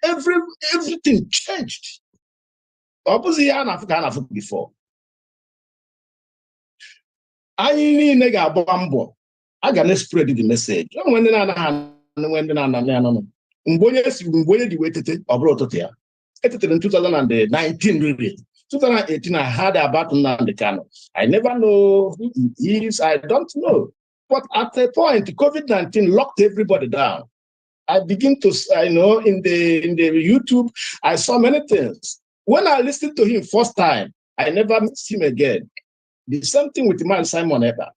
everything changed. Opposite Africa before. I can spread the message. In 2019, really. 2018, I heard about Nnamdi Kanu. I never know who he is. I don't know. But at a point, COVID-19 locked everybody down. I begin to, in the YouTube, I saw many things. When I listened to him first time, I never missed him again. The same thing with man Simon Ekpa.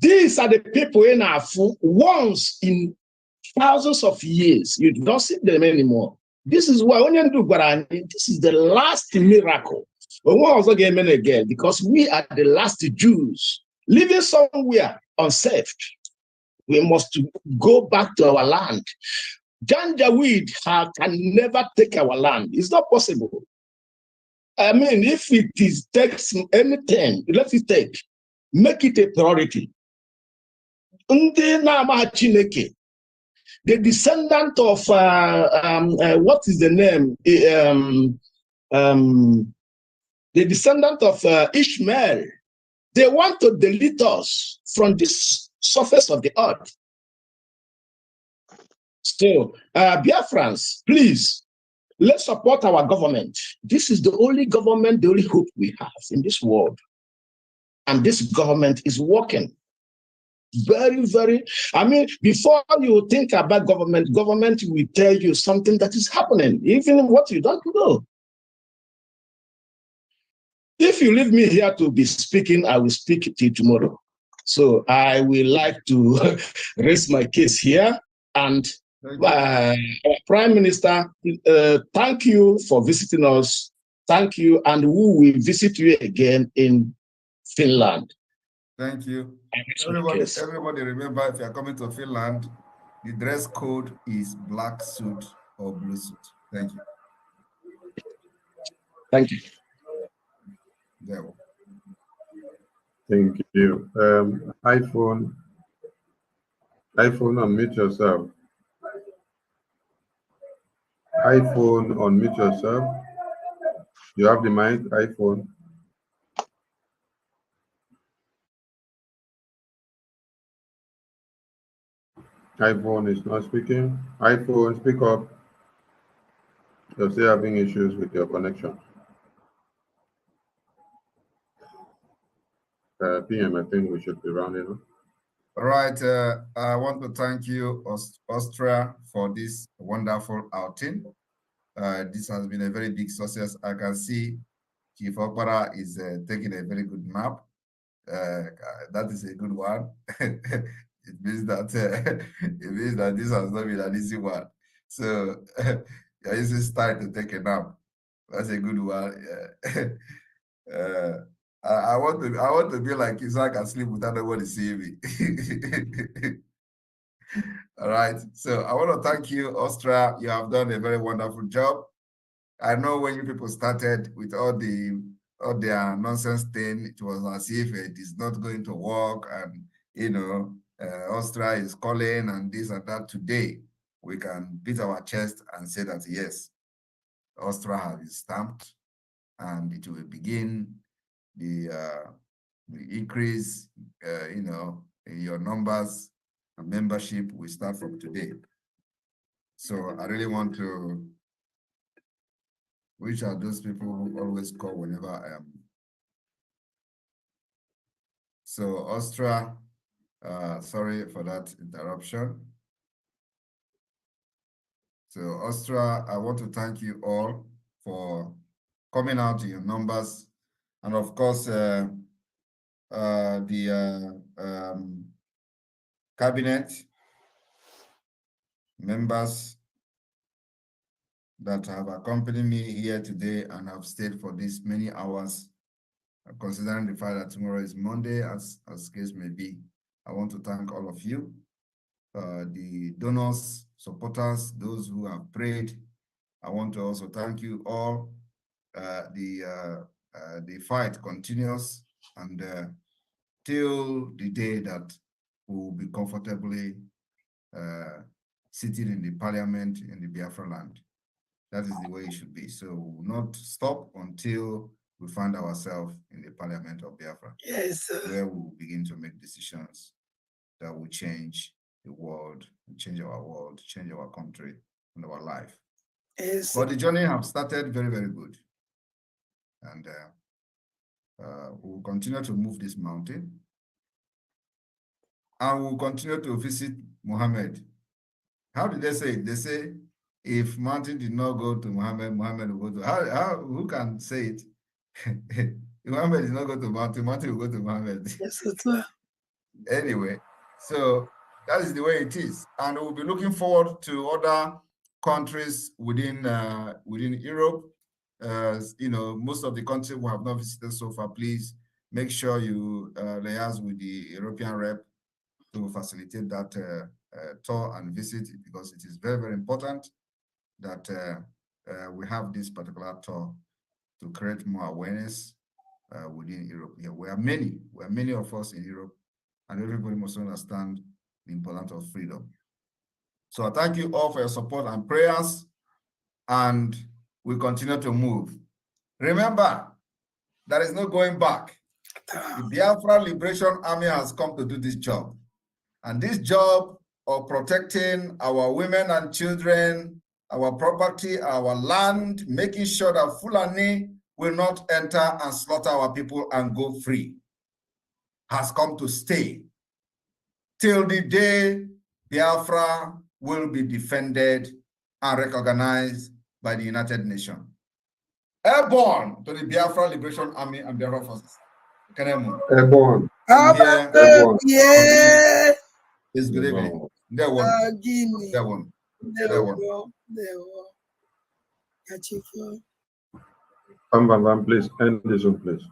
These are the people in Afu, once in thousands of years, you don't see them anymore. This is why this is the last miracle. But we also get men again because we are the last Jews living somewhere unsafe. We must go back to our land. Janjaweed can never take our land. It's not possible. I mean, if it takes anything, let it take. Make it a priority. The descendant of what is the name? The descendant of Ishmael. They want to delete us from this surface of the earth. So, Biafrans, please, Let's support our government. This is the only government, the only hope we have in this world. And this government is working. Very, very, I mean, before you think about government, government will tell you something that is happening, even what you don't know. If you leave me here to be speaking, I will speak to you tomorrow. So I will like to raise my case here. And Prime Minister, thank you for visiting us. Thank you. And we will visit you again in Finland. Thank you. Everybody remember, if you're coming to Finland, the dress code is black suit or blue suit. Thank you. Thank you. There. Thank you. iPhone, unmute yourself. iPhone, unmute yourself. You have the mic, iPhone. iPhone is not speaking. iPhone, speak up. You're still having issues with your connection. PM, I think we should be rounding up. All right. I want to thank you, Austria, for this wonderful outing. This has been a very big success. I can see Chief Okpara is taking a very good nap. That is a good one. It means that this has not been an easy one. So it's time to take a nap. That's a good one. I want to be like you so I can sleep without nobody seeing me. All right. So I want to thank you, Austria. You have done a very wonderful job. I know when you people started with all their nonsense thing, it was as if it is not going to work, and Austria is calling and this and that. Today, we can beat our chest and say that yes, Austria has been stamped, and it will begin the increase, in your numbers and membership will start from today. So I really want to. Which are those people who always call whenever I am? So Austria, sorry for that interruption. So Austria, I want to thank you all for coming out in your numbers. And of course, the cabinet members that have accompanied me here today and have stayed for these many hours, considering the fact that tomorrow is Monday, as case may be. I want to thank all of you, the donors, supporters, those who have prayed. I want to also thank you all. The fight continues, and till the day that we will be comfortably sitting in the parliament in the Biafra land. That is the way it should be. So we will not stop until we find ourselves in the parliament of Biafra. Yes, sir. Where we will begin to make decisions that will change the world, change our world, change our country and our life. Yes, but the journey has started very, very good. And we will continue to move this mountain. And we'll continue to visit Muhammad. How did they say it? They say, if mountain did not go to Muhammad, Muhammad will go to, who can say it? If Muhammad did not go to mountain, mountain will go to Muhammad. Yes, sir. Anyway, so that is the way it is. And we'll be looking forward to other countries within Europe. Most of the countries we have not visited so far, please make sure you liaise with the European rep to facilitate that tour and visit, because it is very, very important that we have this particular tour to create more awareness within Europe. Yeah, we are many of us in Europe, and everybody must understand the importance of freedom. So I thank you all for your support and prayers, and we continue to move. Remember, there is no going back. The Biafra Liberation Army has come to do this job. And this job of protecting our women and children our property, our land, making sure that Fulani will not enter and slaughter our people and go free, has come to stay till the day Biafra will be defended and recognized by the United Nations. Airborne to the Biafra Liberation Army and Biafra Forces. Airborne. Airborne. Yeah. It's good evening. There one. There one. There one. Bam, please end this one, please.